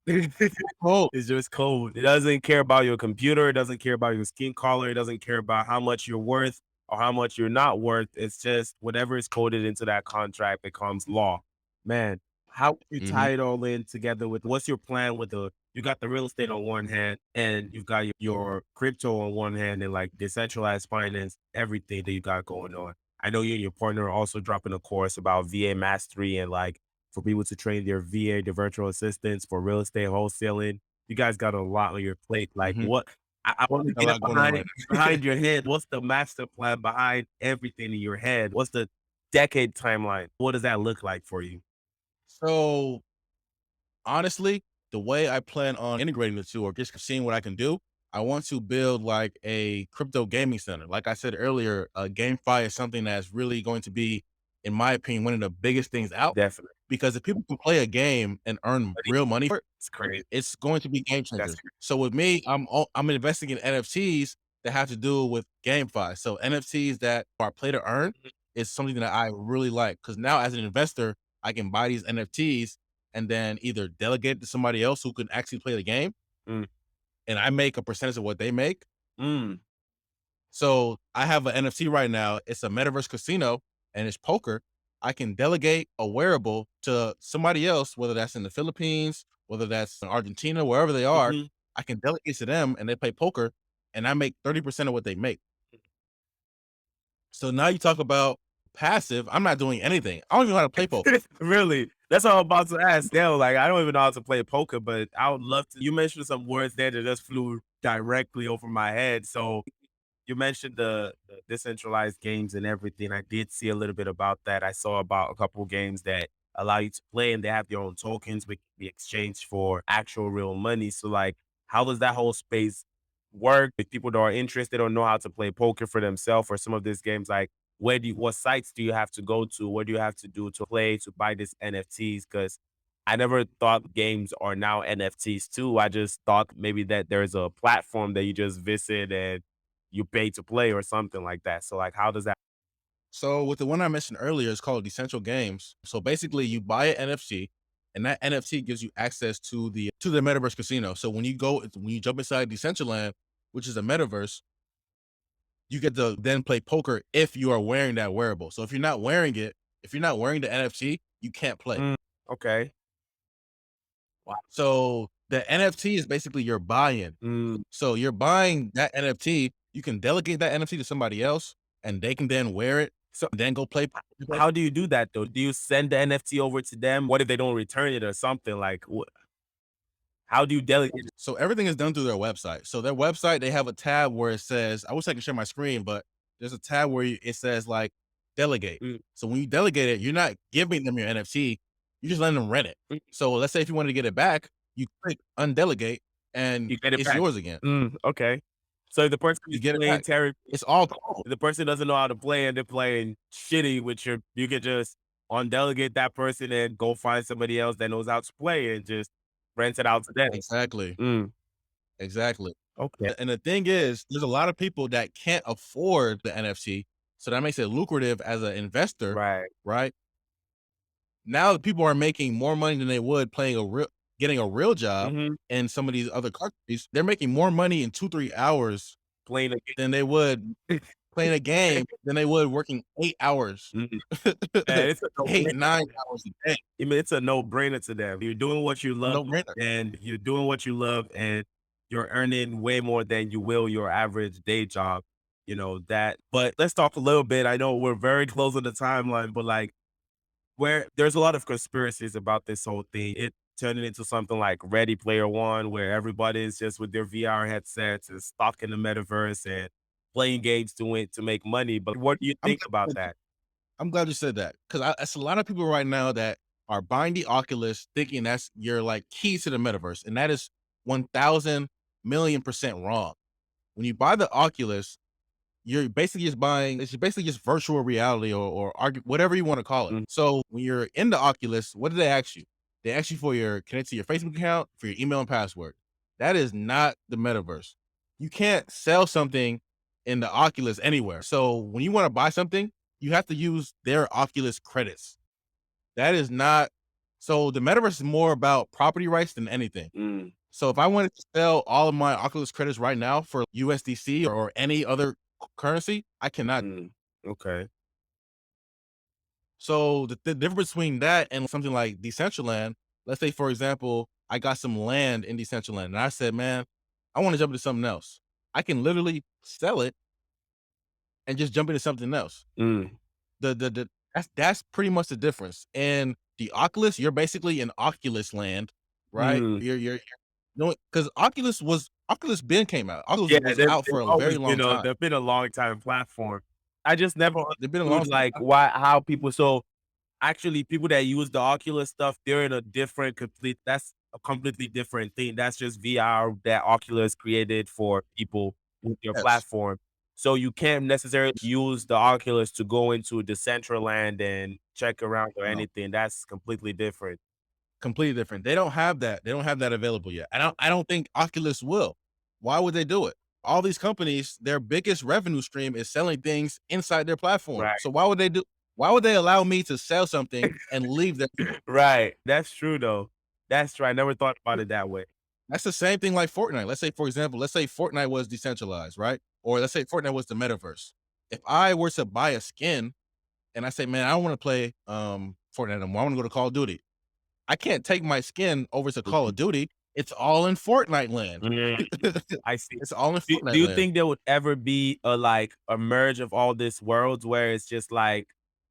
Code. It's just code. It doesn't care about your computer. It doesn't care about your skin color. It doesn't care about how much you're worth or how much you're not worth. It's just whatever is coded into that contract becomes law. Man, how would you Mhm. tie it all in together with what's your plan with you got the real estate on one hand and you've got your crypto on one hand and like decentralized finance, everything that you got going on. I know you and your partner are also dropping a course about VA mastery and like for people to train their VA, their virtual assistants for real estate wholesaling. You guys got a lot on your plate. Like Mhm. what I want to A get it lot going on right now. behind your head. What's the master plan behind everything in your head? What's the decade timeline? What does that look like for you? So, honestly, the way I plan on integrating the two or just seeing what I can do, I want to build like a crypto gaming center. Like I said earlier, GameFi is something that's really going to be, in my opinion, one of the biggest things out, Definitely. because if people can play a game and earn real money for it, It's crazy. it's going to be game That's changers. crazy. So with me, I'm investing in NFTs that have to do with GameFi. So NFTs that are play to earn is something that I really like, because now as an investor, I can buy these NFTs and then either delegate to somebody else who can actually play the game, Mm, and I make a percentage of what they make. mm, So I have an NFT right now. It's a metaverse casino and it's poker. I can delegate a wearable to somebody else, whether that's in the Philippines, whether that's in Argentina, wherever they are. mhm. I can delegate to them and they play poker, and I make 30% of what they make. So now you talk about passive. I'm not doing anything. I don't even know how to play poker. Really? That's what I'm about to ask now. Like, I don't even know how to play poker, but I would love to. You mentioned some words there that just flew directly over my head. So you mentioned the decentralized games and everything. I did see a little bit about that. I saw about a couple games that allow you to play and they have their own tokens which can be exchanged for actual real money. So like how does that whole space work? If people that are interested or know how to play poker for themselves or some of these games, like what sites do you have to go to? What do you have to do to play to buy these NFTs? Because I never thought games are now NFTs too. I just thought maybe that there's a platform that you just visit and you pay to play or something like that. So like how does that So with the one I mentioned earlier, it's called Decentral Games. So basically, you buy an NFT, and that NFT gives you access to the metaverse casino. So when you jump inside Decentraland, which is a metaverse, you get to then play poker if you are wearing that wearable. So if you're not wearing it, if you're not wearing the NFT, you can't play. Mm, okay. Wow. So the NFT is basically your buy-in. Mm. So you're buying that NFT. You can delegate that NFT to somebody else, and they can then wear it, So and then go play. how do you do that though? Do you send the NFT over to them? What if they don't return it or something? Like how do you delegate it? So everything is done through their website. So their website, they have a tab where it says, I wish I could share my screen, but there's a tab where it says like delegate. Mm, So when you delegate it, you're not giving them your NFT, you're just letting them rent it. mm, So let's say if you wanted to get it back, you click undelegate and you get it it's back. yours again. Okay. So if the person You is get it playing back. Terry, It's all cool. if the person doesn't know how to play and they're playing shitty with you could just undelegate that person and go find somebody else that knows how to play and just rent it out to them. Exactly. Mm, Exactly. okay. And the thing is, there's a lot of people that can't afford the NFT. So that makes it lucrative as an investor, Right. right? Now people are making more money than they would playing a real. getting a real job Mhm. in some of these other countries, they're making more money in 2, 3 hours Playing a than they would game. playing a game than they would working 8 hours. Mhm. Man, it's a 8, no-brainer. 9 hours a day. I mean, it's a no-brainer to them. You're doing what you love, No-brainer. and you're doing what you love, and you're earning way more than you will your average day job, that but let's talk a little bit. I know we're very close on the timeline, but, like, where there's a lot of conspiracies about this whole thing. It turning into something like Ready Player One, where everybody is just with their VR headsets and stuck in the metaverse and playing games to make money, but what do you I'm think glad about you said that. that? I'm glad you said that, 'cause it's a lot of people right now that are buying the Oculus thinking that's your, like, key to the metaverse, and that is 1,000,000,000% wrong. When you buy the Oculus, you're basically just buying it's basically just virtual reality or whatever you wanna call it. Mhm, So, when you're in the Oculus, what do they ask you? They ask you for your connect to your Facebook account, for your email and password. That is not the metaverse. You can't sell something in the Oculus anywhere. So, when you wanna buy something, you have to use their Oculus credits. That is not so the metaverse is more about property rights than anything. mm, So if I wanted to sell all of my Oculus credits right now for USDC or any other currency, I cannot. mm, okay, So the difference between that and something like Decentraland, let's say for example, I got some land in Decentraland and I said, man, I want to jump into something else. I can literally sell it and just jump into something else. mm, That's pretty much the difference. And the Oculus, you're basically in Oculus land, right? mm. You're no, because Oculus Ben came out. Oculus Yeah, was out they've for a always very been long time. they've been a long time platform. I just never They've been a long understood, time. like, why how people actually, people that use the Oculus stuff, they're in a different complete that's a completely different thing. That's just VR that Oculus created for people with their Yes. platform. So you can't necessarily use the Oculus to go into Decentraland and check around or No, anything. That's completely different. completely different. They don't have that. They don't have that available yet. I don't think Oculus will. Why would they do it? All these companies, their biggest revenue stream is selling things inside their platform. Right. So why would they allow me to sell something and leave them? Right. That's true though. That's true. I never thought about it that way. That's the same thing like Fortnite. Let's say, for example, let's say Fortnite was decentralized, right? Or let's say Fortnite was the metaverse. If I were to buy a skin and I say, man, I don't want to play Fortnite anymore. I want to go to Call of Duty. I can't take my skin over to Call of Mhm. Duty. It's all in Fortnite land. Mm, I see. It's all in Do Fortnite you land. think there would ever be a merge of all these worlds where it's just like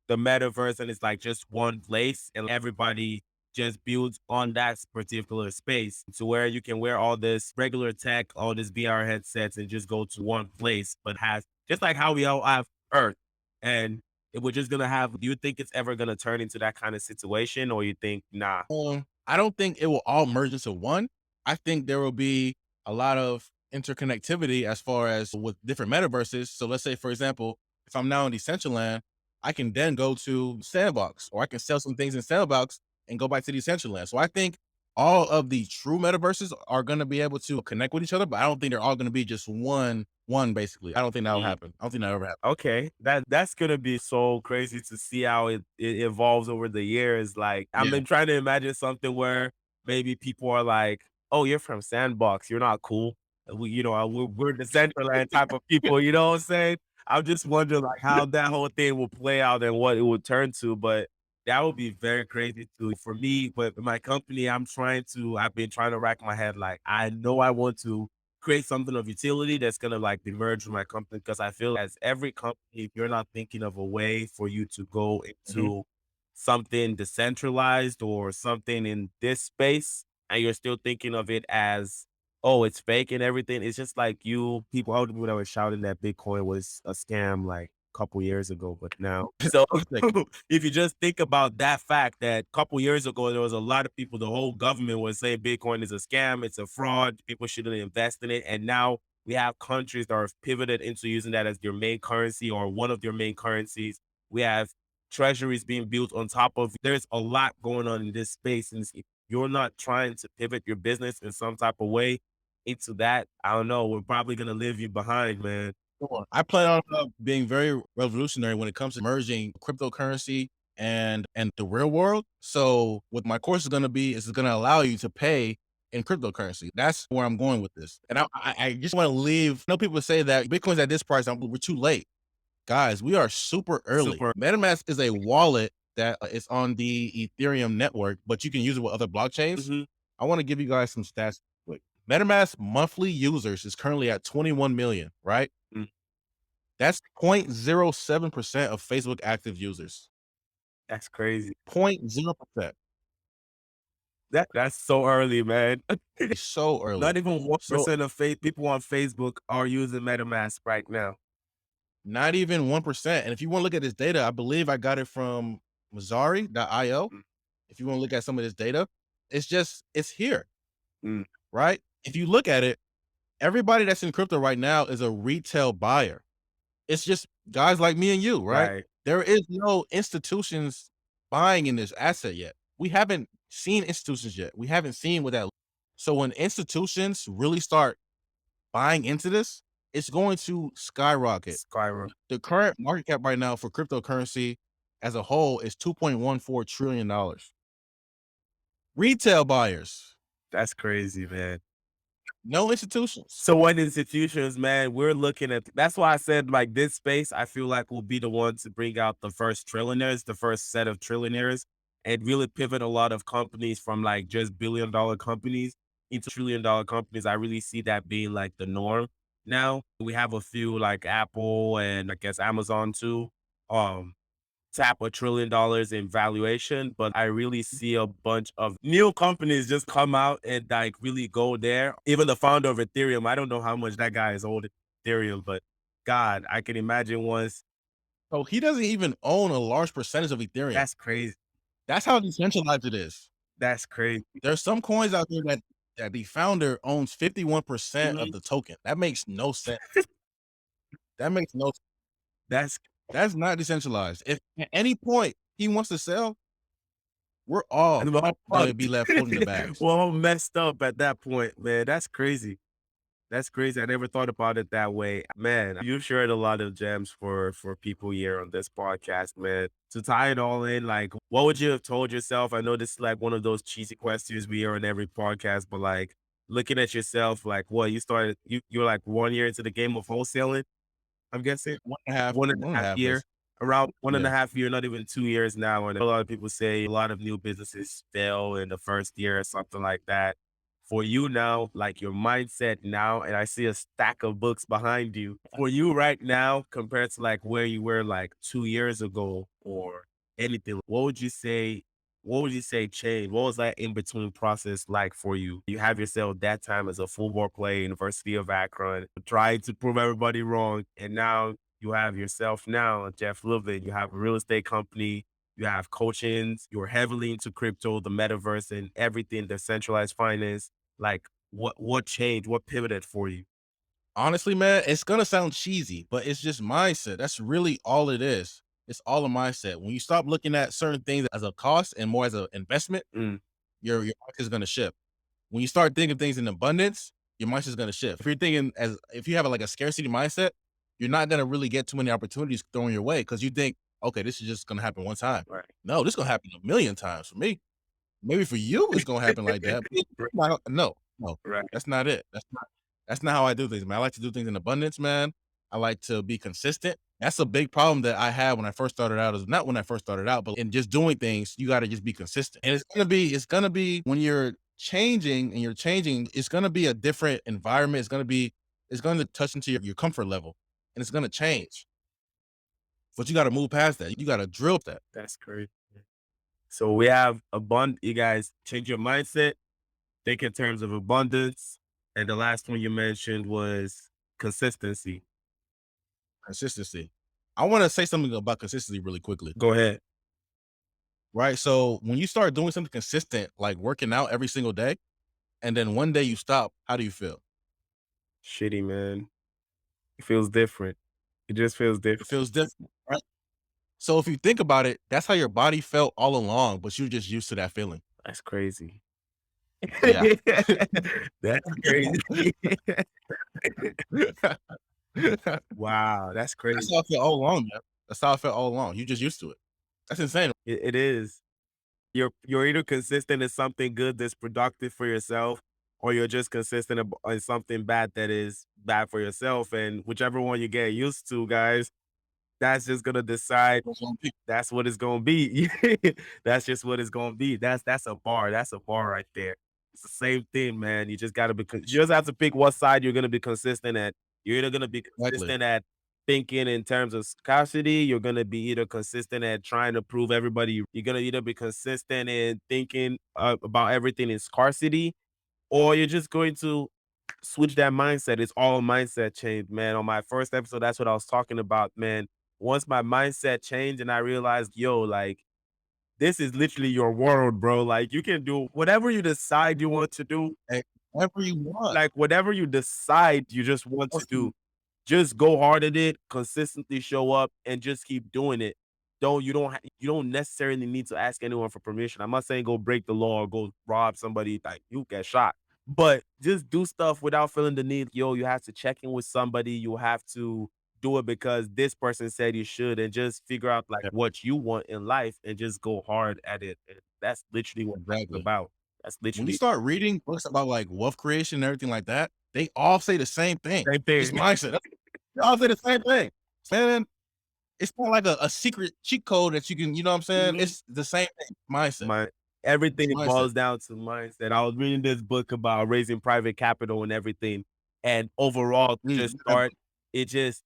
the metaverse and it's like just one place and everybody just builds on that particular space to where you can wear all this regular tech, all these VR headsets and just go to one place, but has just like how we all have Earth. And we're just gonna have, do you think it's ever gonna turn into that kind of situation or you think, nah? I don't think it will all merge into one. I think there will be a lot of interconnectivity as far as with different metaverses. So let's say, for example, if I'm now in Decentraland, I can then go to Sandbox or I can sell some things in Sandbox and go back to Decentraland. So I think all of the true metaverses are going to be able to connect with each other, but I don't think they're all going to be just one basically. I don't think that will Mm. happen. I don't think that will ever happen. Okay, that's gonna be so crazy to see how it evolves over the years. Like, I've Yeah. been trying to imagine something where maybe people are like, "Oh, you're from Sandbox, you're not cool." We're the Centerland type of people, you know what I'm saying? I'm just wondering, like, how that whole thing will play out and what it would turn to, but that would be very crazy too. For me, but my company, I've been trying to rack my head, like, I know I want to create something of utility that's gonna like be merged with my company because I feel as every company, if you're not thinking of a way for you to go Mhm. into something decentralized or something in this space, and you're still thinking of it as, oh, it's fake and everything. It's just like all the people that were shouting that Bitcoin was a scam like a couple years ago, but now. So if you just think about that fact that a couple years ago, there was a lot of people, the whole government was saying Bitcoin is a scam, it's a fraud, people shouldn't invest in it. And now we have countries that are pivoted into using that as their main currency or one of their main currencies. We have treasuries being built on top of, there's a lot going on in this space. And if you're not trying to pivot your business in some type of way into that, I don't know, we're probably going to leave you behind, man. Sure. I plan on being very revolutionary when it comes to merging cryptocurrency and the real world. So what my course is going to be is it's going to allow you to pay in cryptocurrency. That's where I'm going with this. And I just want to leave. I know people say that Bitcoin's at this price, we're too late. Guys, we are super early. Super. Metamask is a wallet that is on the Ethereum network, but you can use it with other blockchains. Mhm. I want to give you guys some stats quick. Metamask monthly users is currently at 21 million, right? Mm. That's 0.07% of Facebook active users. That's crazy. 0.0%. That's so early, man. It's so early. Not even So 1% of people on Facebook are using MetaMask right now. not even 1%. And if you want to look at this data, I believe I got it from Mazari.io. Mm. If you want to look at some of this data, it's here, Mm. right? If you look at it, everybody that's in crypto right now is a retail buyer. It's just guys like me and you, right? Right. There is no institutions buying in this asset yet. We haven't seen institutions yet. We haven't seen what that. So when institutions really start buying into this, it's going to skyrocket. Skyrim. The current market cap right now for cryptocurrency as a whole is $2.14 trillion. Retail buyers, That's crazy, man. no institutions. So what institutions, man, we're looking at that's why I said like this space, I feel like will be the one to bring out the first trillionaires, the first set of trillionaires, and really pivot a lot of companies from like just billion-dollar companies into trillion-dollar companies. I really see that being like the norm. Now we have a few like Apple and I guess Amazon too. Tap $1 trillion in valuation, but I really see a bunch of new companies just come out and like really go there. Even the founder of Ethereum, I don't know how much that guy is old Ethereum, but God, I can imagine once. So he doesn't even own a large percentage of Ethereum. That's crazy. That's how decentralized it is. That's crazy. There's some coins out there that the founder owns 51% of Mhm. the token. That makes no sense. That makes no That's That's not decentralized. If at any point he wants to sell, we're all we're all gonna be fucked. left holding the bags. We're all messed up at that point, man. That's crazy. That's crazy. I never thought about it that way. Man, you've shared a lot of gems for people here on this podcast, man. To tie it all in, like, what would you have told yourself? I know this is like one of those cheesy questions we hear on every podcast, but like looking at yourself, like what you started, you're like 1 year into the game of wholesaling, I'm guessing. One and One a and a half half year, is around one and a yeah. half year, not even 2 years now. And a lot of people say a lot of new businesses fail in the first year or something like that. For you now, like your mindset now, and I see a stack of books behind you. For you right now, compared to like where you were like 2 years ago or anything, what would you say? What would you say changed? What was that in between process like for you? You have yourself that time as a football player, University of Akron, trying to prove everybody wrong, and now you have yourself now, Jeff Lubin. You have a real estate company. You have coachings. You're heavily into crypto, the metaverse, and everything, decentralized finance. Like, what changed? What pivoted for you? Honestly, man, it's gonna sound cheesy, but it's just mindset. That's really all it is. It's all a mindset. When you stop looking at certain things as a cost and more as an investment, Mm. your mindset is gonna shift. When you start thinking things in abundance, your mindset is gonna shift. If you're thinking if you have like a scarcity mindset, you're not gonna really get too many opportunities thrown your way because you think, okay, this is just gonna happen one time. Right. No, this is gonna happen a million times for me. Maybe for you, it's gonna happen like that. No, no, Right. that's not it. That's not how I do things, man. I like to do things in abundance, man. I like to be consistent. That's a big problem that I had when I first started out. Is not when I first started out, but in just doing things, you got to just be consistent. And it's gonna be when you're changing and you're changing, it's gonna be a different environment. It's gonna touch into your comfort level, and it's gonna change. But you got to move past that. You got to drill that. That's great. So we have you guys change your mindset, think in terms of abundance. And the last one you mentioned was consistency. Consistency. I want to say something about consistency really quickly. Go ahead. Right. So when you start doing something consistent, like working out every single day, and then one day you stop, how do you feel? Shitty, man. It feels different. It just feels It different. feels different, right? So if you think about it, that's how your body felt all along, but you're just used to that feeling. That's crazy. Yeah. That's crazy. Wow, that's That's crazy. how I felt all along, man. That's how I felt all along. You just used to it. That's insane. It is. You're either consistent in something good that's productive for yourself, or you're just consistent in something bad that is bad for yourself. And whichever one you get used to, guys, that's just gonna decide. That's what it's gonna be. That's just what it's gonna be. That's a bar. That's a bar right there. It's the same thing, man. You just gotta you just have to pick what side you're gonna be consistent at. You're either gonna be Exactly. consistent at thinking in terms of scarcity. You're gonna be either consistent at trying to prove everybody. You're gonna either be consistent in thinking about everything in scarcity, or you're just going to switch that mindset. It's all mindset change, man. On my first episode, that's what I was talking about, man. Once my mindset changed and I realized, yo, like, this is literally your world, bro. Like, you can do whatever you decide you want to do, Hey, whatever you want. like, whatever you decide you just want to do, just go hard at it, consistently show up, and just keep doing it. You don't necessarily need to ask anyone for permission. I'm not saying go break the law or go rob somebody, like, you get shot. But just do stuff without feeling the need, yo, you have to check in with somebody, you have to do it because this person said you should, and just figure out, like, Yeah, what you want in life and just go hard at it. And that's literally what it's exactly. about. That's When you literally start reading books about like wealth creation and everything like that, they all say the same thing. same It's thing. mindset. They all say the same thing. Man, it's not like a secret cheat code that you can, you know what I'm saying? Mhm. It's the same thing. Mindset. My It's everything mindset. boils down to mindset. I was reading this book about raising private capital and everything, and overall, just That start it just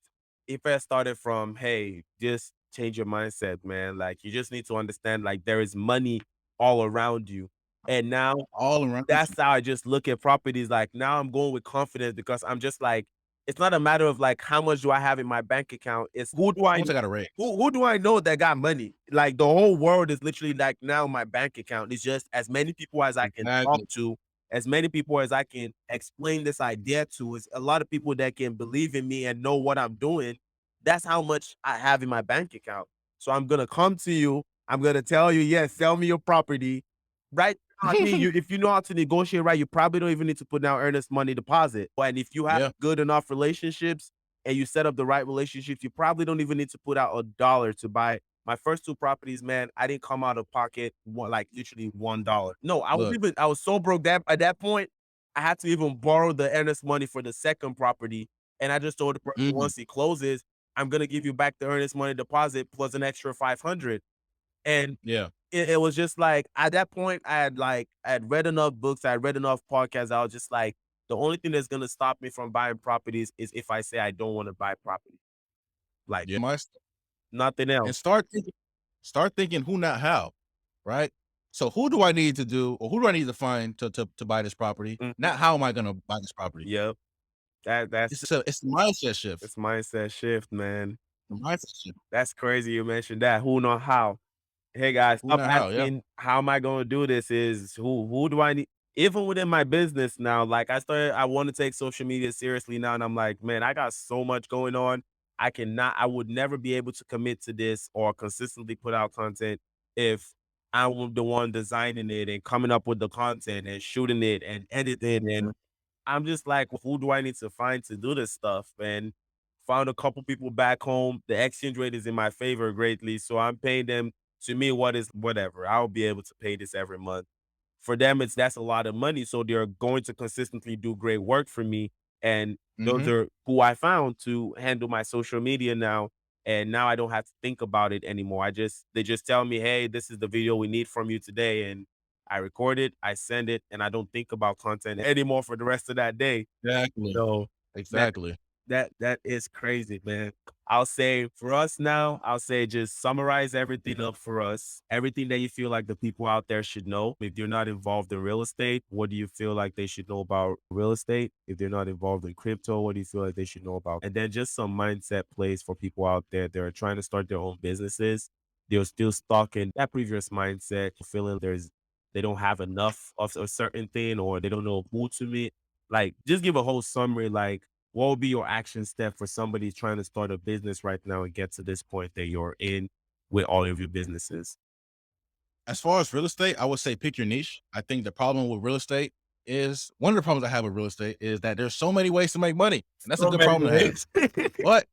it first started from, hey, just change your mindset, man. Like, you just need to understand, like, there is money all around you, and now all around you. that's how I just look at properties. Like, now I'm going with confidence because I'm just like, it's not a matter of like how much do I have in my bank account. It's How much I gotta raise? who do I know that got money? Like, the whole world is literally like now my bank account. It's just as many people as I can talk Exactly. to, as many people as I can explain this idea to. Is a lot of people that can believe in me and know what I'm doing. That's how much I have in my bank account. So I'm gonna come to you. I'm gonna tell you, yes, sell me your property. Right? I mean, you if you know how to negotiate right, you probably don't even need to put down earnest money deposit. And if you have Yeah. good enough relationships and you set up the right relationships, you probably don't even need to put out $1 to buy. My first two properties, man, I didn't come out of pocket like literally $1. No, Look. I was so broke that at that point, I had to even borrow the earnest money for the second property. And I just told the person Mhm. once he closes, I'm gonna give you back the earnest money deposit plus an extra 500. And Yeah. it was just like at that point, I had read enough books, I had read enough podcasts. I was just like, the only thing that's gonna stop me from buying properties is if I say I don't want to buy property. Like, Yeah. nothing And else. start thinking who, not how, right? So who do I need to do, or who do I need to find to buy this property? Mhm. Not how am I gonna buy this property? Yep. It's the mindset shift. That's mindset shift, man. The mindset shift. That's crazy you mentioned that. Who know how? Hey guys, Who, stop not how. Yeah. asking how am I gonna do this is who do I need even within my business now, like I want to take social media seriously now, and I'm like, man, I got so much going on. I would never be able to commit to this or consistently put out content if I'm the one designing it and coming up with the content and shooting it and editing. And I'm just like, who do I need to find to do this stuff? And found a couple people back home. The exchange rate is in my favor greatly. So I'm paying them, to me, what is whatever. I'll be able to pay this every month. For them, that's a lot of money. So they're going to consistently do great work for me. And those Mhm. are who I found to handle my social media now. And now I don't have to think about it anymore. They just tell me, hey, this is the video we need from you today. And I record it, I send it, and I don't think about content anymore for the rest of that day. Exactly. So that Exactly. that is crazy, man. I'll say for us now, I'll say just summarize everything up for us. Everything that you feel like the people out there should know. If you're not involved in real estate, what do you feel like they should know about real estate? If they're not involved in crypto, what do you feel like they should know about? And then just some mindset plays for people out there that are trying to start their own businesses. They're still stuck in that previous mindset, feeling they don't have enough of a certain thing or they don't know who to meet. Like, just give a whole summary, like, what would be your action step for somebody trying to start a business right now and get to this point that you're in with all of your businesses? As far as real estate, I would say pick your niche. I think the problem with real estate is one of the problems I have with real estate is that there's so many ways to make money, and that's a So good many problem to have. ways. But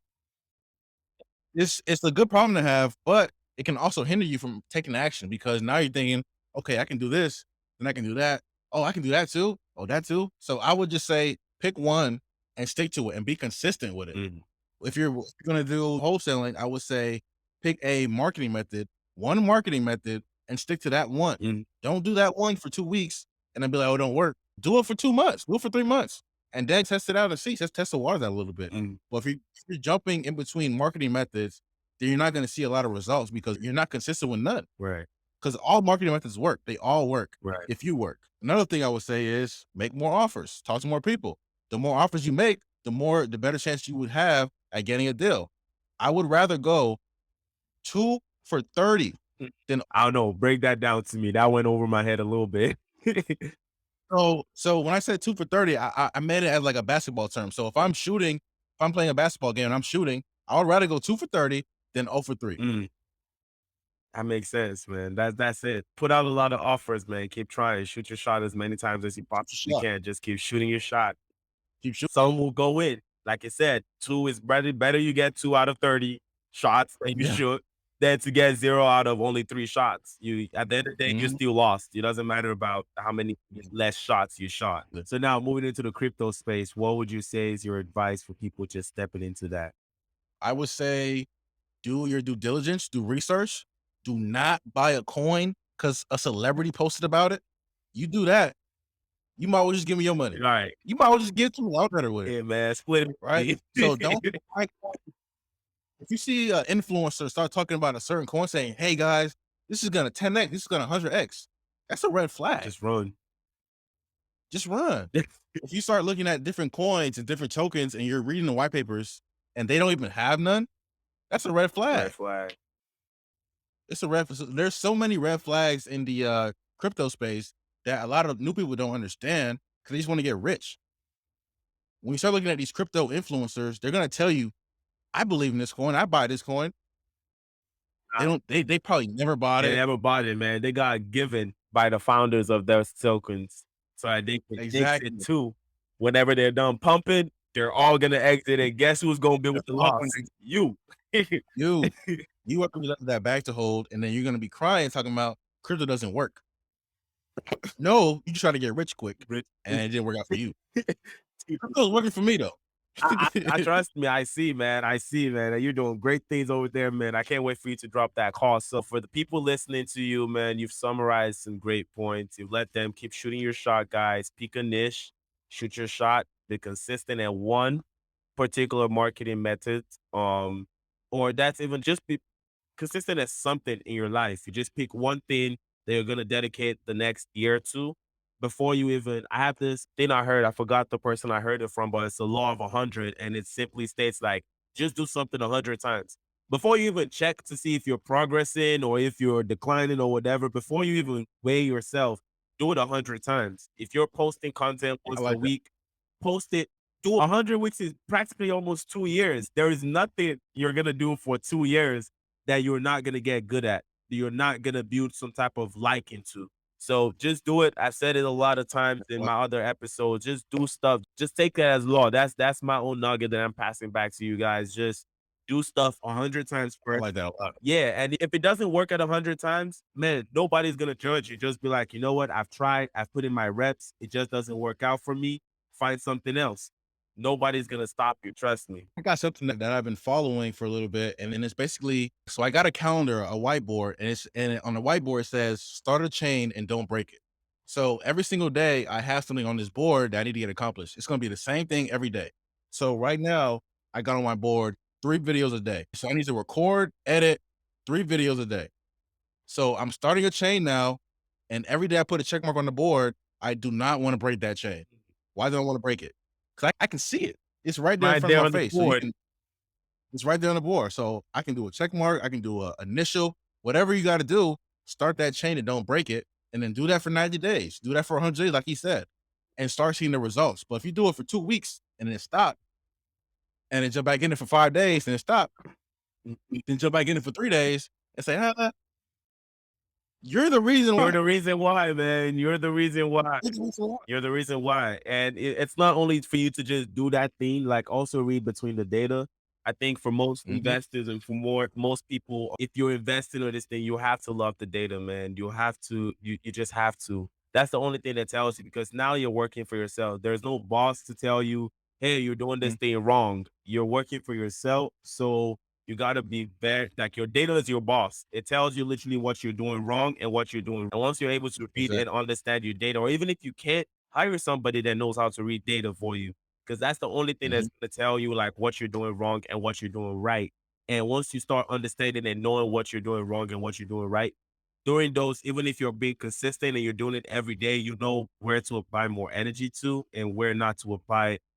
it's a good problem to have, but it can also hinder you from taking action because now you're thinking, okay, I can do this, then I can do that. Oh, I can do that too. Oh, that too. So I would just say pick one and stick to it and be consistent with it. Mm, If you're going to do wholesaling, I would say pick a marketing method, one marketing method, and stick to that one. mm, Don't do that one for 2 weeks and then be like, oh, it don't work. Do it for 2 months, do it for 3 months, and then test it out and see. Just test the waters out a little bit. mm. But if you're jumping in between marketing methods, then you're not going to see a lot of results because you're not consistent with none. Right, Because all marketing methods work. They all work right. if you work. Another thing I would say is make more offers, talk to more people. The more offers you make, the better chance you would have at getting a deal. I would rather go 2 for 30 Mm. than I don't know. Break that down to me. That went over my head a little bit. so when I said 2 for 30, I made it as like a basketball term. So if I'm shooting, if I'm playing a basketball game and I'm shooting, I would rather go 2 for 30 than 0 for 3. Mm, that makes sense, man. That's it. Put out a lot of offers, man. Keep trying. Shoot your shot as many times as you Shoot your possibly shot. can. Just keep shooting your shot. Keep shooting. Some will go in. Like I said, 2 is better you get 2 out of 30 shots that you Yeah. shoot than to get 0 out of only 3 shots. You at the end of the day, you're Mhm. still lost. It doesn't matter about how many less shots you shot. So now moving into the crypto space, what would you say is your advice for people just stepping into that? I would say do your due diligence, do research. Do not buy a coin because a celebrity posted about it. You do that, you might as well just give me your money. Right. You might as well just give it to me. I'll better with it, Yeah, man. Split right? it. So don't buy coin. If you see an influencer start talking about a certain coin, saying, "Hey guys, this is gonna 10x, this is gonna 100x," that's a red flag. Just run. Just run. If you start looking at different coins and different tokens, and you're reading the white papers, and they don't even have none, that's a red Red flag. flag. It's a red. There's so many red flags in the crypto space that a lot of new people don't understand because they just want to get rich. When you start looking at these crypto influencers, they're gonna tell you, "I believe in this coin. I buy this coin." They don't. They probably never bought They it. never bought it, man. They got given by the founders of those tokens so that they can exit Exactly. too. Whenever they're done pumping, they're all gonna exit, and guess who's gonna be with the loss? You. You you are gonna be left with that bag to hold, and then you're gonna be crying talking about crypto doesn't work. No, you just try to get rich quick, Rich. and it didn't work out for you. Crypto's working for me though. I trust me. I see, man. I see, man. And you're doing great things over there, man. I can't wait for you to drop that call. So for the people listening to you, man, you've summarized some great points. You've let them keep shooting your shot, guys. Pick a niche, shoot your shot, be consistent at one particular marketing method. Or that's even just be consistent as something in your life. You just pick one thing that you're gonna dedicate the next year to before you even I have this thing I heard, I forgot the person I heard it from, but it's the law of 100, and it simply states like just do something 100 times. Before you even check to see if you're progressing or if you're declining or whatever, before you even weigh yourself, do it 100 times. If you're posting content I once a like that. week, post it. Do 100 weeks is practically almost 2 years. There is nothing you're gonna do for 2 years that you're not gonna get good at, that you're not gonna build some type of liking to. So just do it. I've said it a lot of times in my other episodes. Just do stuff. Just take that as law. That's my own nugget that I'm passing back to you guys. Just do stuff 100 times I first. like that a lot. Yeah, and if it doesn't work at 100 times, man, nobody's gonna judge you. Just be like, you know what? I've tried. I've put in my reps. It just doesn't work out for me. Find something else. Nobody's gonna stop you. Trust me. I got something that I've been following for a little bit, and then it's basically so I got a calendar, a whiteboard, and on the whiteboard it says start a chain and don't break it. So every single day I have something on this board that I need to get accomplished. It's gonna be the same thing every day. So right now I got on my board 3 videos a day. So I need to record, edit 3 videos a day. So I'm starting a chain now, and every day I put a check mark on the board. I do not want to break that chain. Why do I want to break it? Because I can see it. It's right there in Right front of there my on the face. So you board. can it's right there on the board. So I can do a check mark, I can do a initial, whatever you got to do, start that chain and don't break it. And then do that for 90 days. Do that for 100 days, like he said, and start seeing the results. But if you do it for 2 weeks and then stop, and then jump back in it for 5 days and then stop, then jump back in it for 3 days and say, you're the reason You're why. the reason why, man. You're the reason why. You're the reason why. You're the reason why. And it's not only for you to just do that thing, like also read between the data. I think for most Mhm. investors and for most people, if you're investing in this thing, you have to love the data, man. You have to, you just have to. That's the only thing that tells you because now you're working for yourself. There's no boss to tell you, hey, you're doing this Mhm. thing wrong. You're working for yourself. So you gotta be very like your data is your boss. It tells you literally what you're doing wrong and what you're doing. And once you're able to read and Exactly. understand your data, or even if you can't, hire somebody that knows how to read data for you. Because that's the only thing that's Mhm. gonna tell you like what you're doing wrong and what you're doing right. And once you start understanding and knowing what you're doing wrong and what you're doing right, during those, even if you're being consistent and you're doing it every day, you know where to apply more energy to and where not to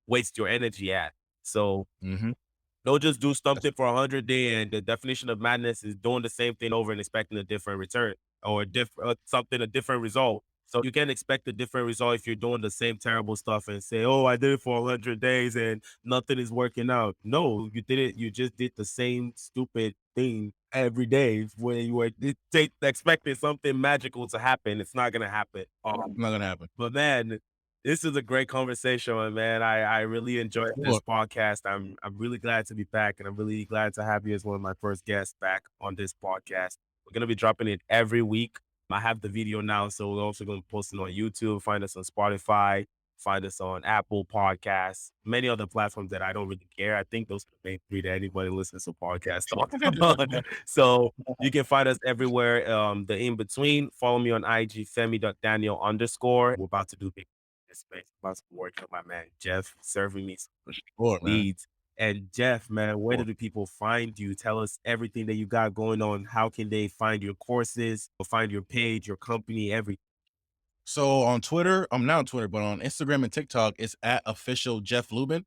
waste your energy at. So Mhm. don't just do That's something for 100 days. And the definition of madness is doing the same thing over and expecting a different return or a different result. So you can't expect a different result if you're doing the same terrible stuff and say, "Oh, I did it for 100 days and nothing is working out." No, you did it. You just did the same stupid thing every day when you were expecting something magical to happen. It's not gonna happen. not gonna happen. But man, this is a great conversation, my man. I really enjoyed this Sure. podcast. I'm really glad to be back, and I'm really glad to have you as one of my first guests back on this podcast. We're gonna be dropping it every week. I have the video now, so we're also gonna post it on YouTube. Find us on Spotify. Find us on Apple Podcasts, many other platforms that I don't really care. I think those are the main three that anybody listens to podcasts on. So you can find us everywhere. The in between. Follow me on IG, Femi.Daniel underscore. We're about to do big space. About to work with my man Jeff serving me some Sure, man. leads. And Jeff, man, where do Sure. the people find you? Tell us everything that you got going on. How can they find your courses, or find your page, your company, everything? So on Twitter, I'm not on Twitter, but on Instagram and TikTok, it's at official Jeff Lubin.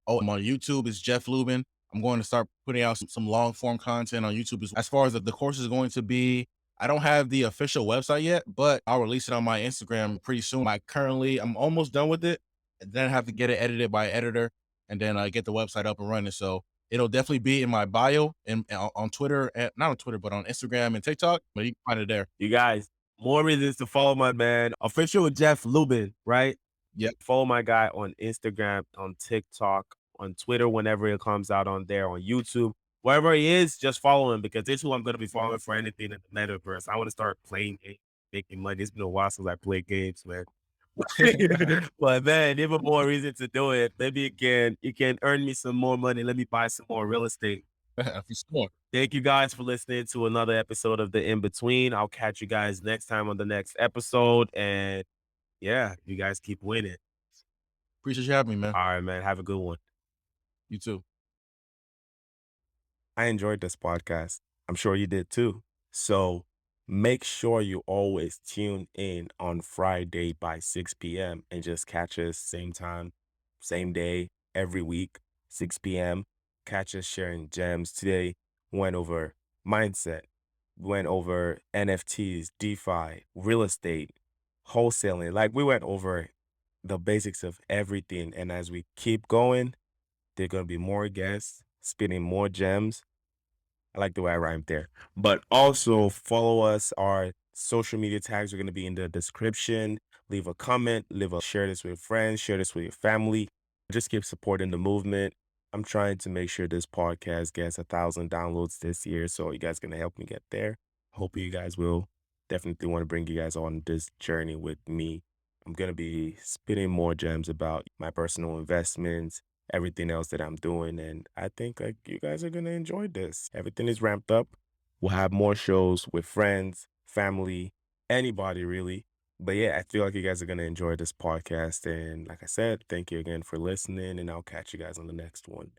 Oh, I'm on YouTube, it's Jeff Lubin. I'm going to start putting out some long form content on YouTube. As far as the course is going to be, I don't have the official website yet, but I'll release it on my Instagram pretty soon. I'm almost done with it. And then I have to get it edited by editor and then get the website up and running. So it'll definitely be in my bio and on Twitter, and not on Twitter, but on Instagram and TikTok. But you can find it there. You guys, more reasons to follow my man, official Jeff Lubin, right? Yep. Follow my guy on Instagram, on TikTok, on Twitter whenever it comes out on there, on YouTube. Wherever he is, just follow him because this is who I'm going to be following for anything in the metaverse. I want to start playing games, making money. It's been a while since I played games, man. But man, even more reason to do it. Maybe you can earn me some more money. Let me buy some more real estate. For sure. Thank you guys for listening to another episode of The In Between. I'll catch you guys next time on the next episode. And yeah, you guys keep winning. Appreciate you having me, man. All right, man. Have a good one. You too. I enjoyed this podcast. I'm sure you did too. So make sure you always tune in on Friday by 6 p.m. and just catch us same time, same day, every week, 6 p.m. Catch us sharing gems. Today went over mindset, went over NFTs, DeFi, real estate, wholesaling. Like we went over the basics of everything. And as we keep going, there are going to be more guests spitting more gems. I like the way I rhymed there. But also follow us. Our social media tags are going to be in the description. Leave a comment, share this with your friends, share this with your family. Just keep supporting the movement. I'm trying to make sure this podcast gets 1,000 downloads this year. So you guys going to help me get there. Hope you guys will. Definitely want to bring you guys on this journey with me. I'm going to be spitting more gems about my personal investments, everything else that I'm doing. And I think like you guys are gonna enjoy this. Everything is ramped up. We'll have more shows with friends, family, anybody really. But yeah, I feel like you guys are gonna enjoy this podcast. And like I said, thank you again for listening, and I'll catch you guys on the next one.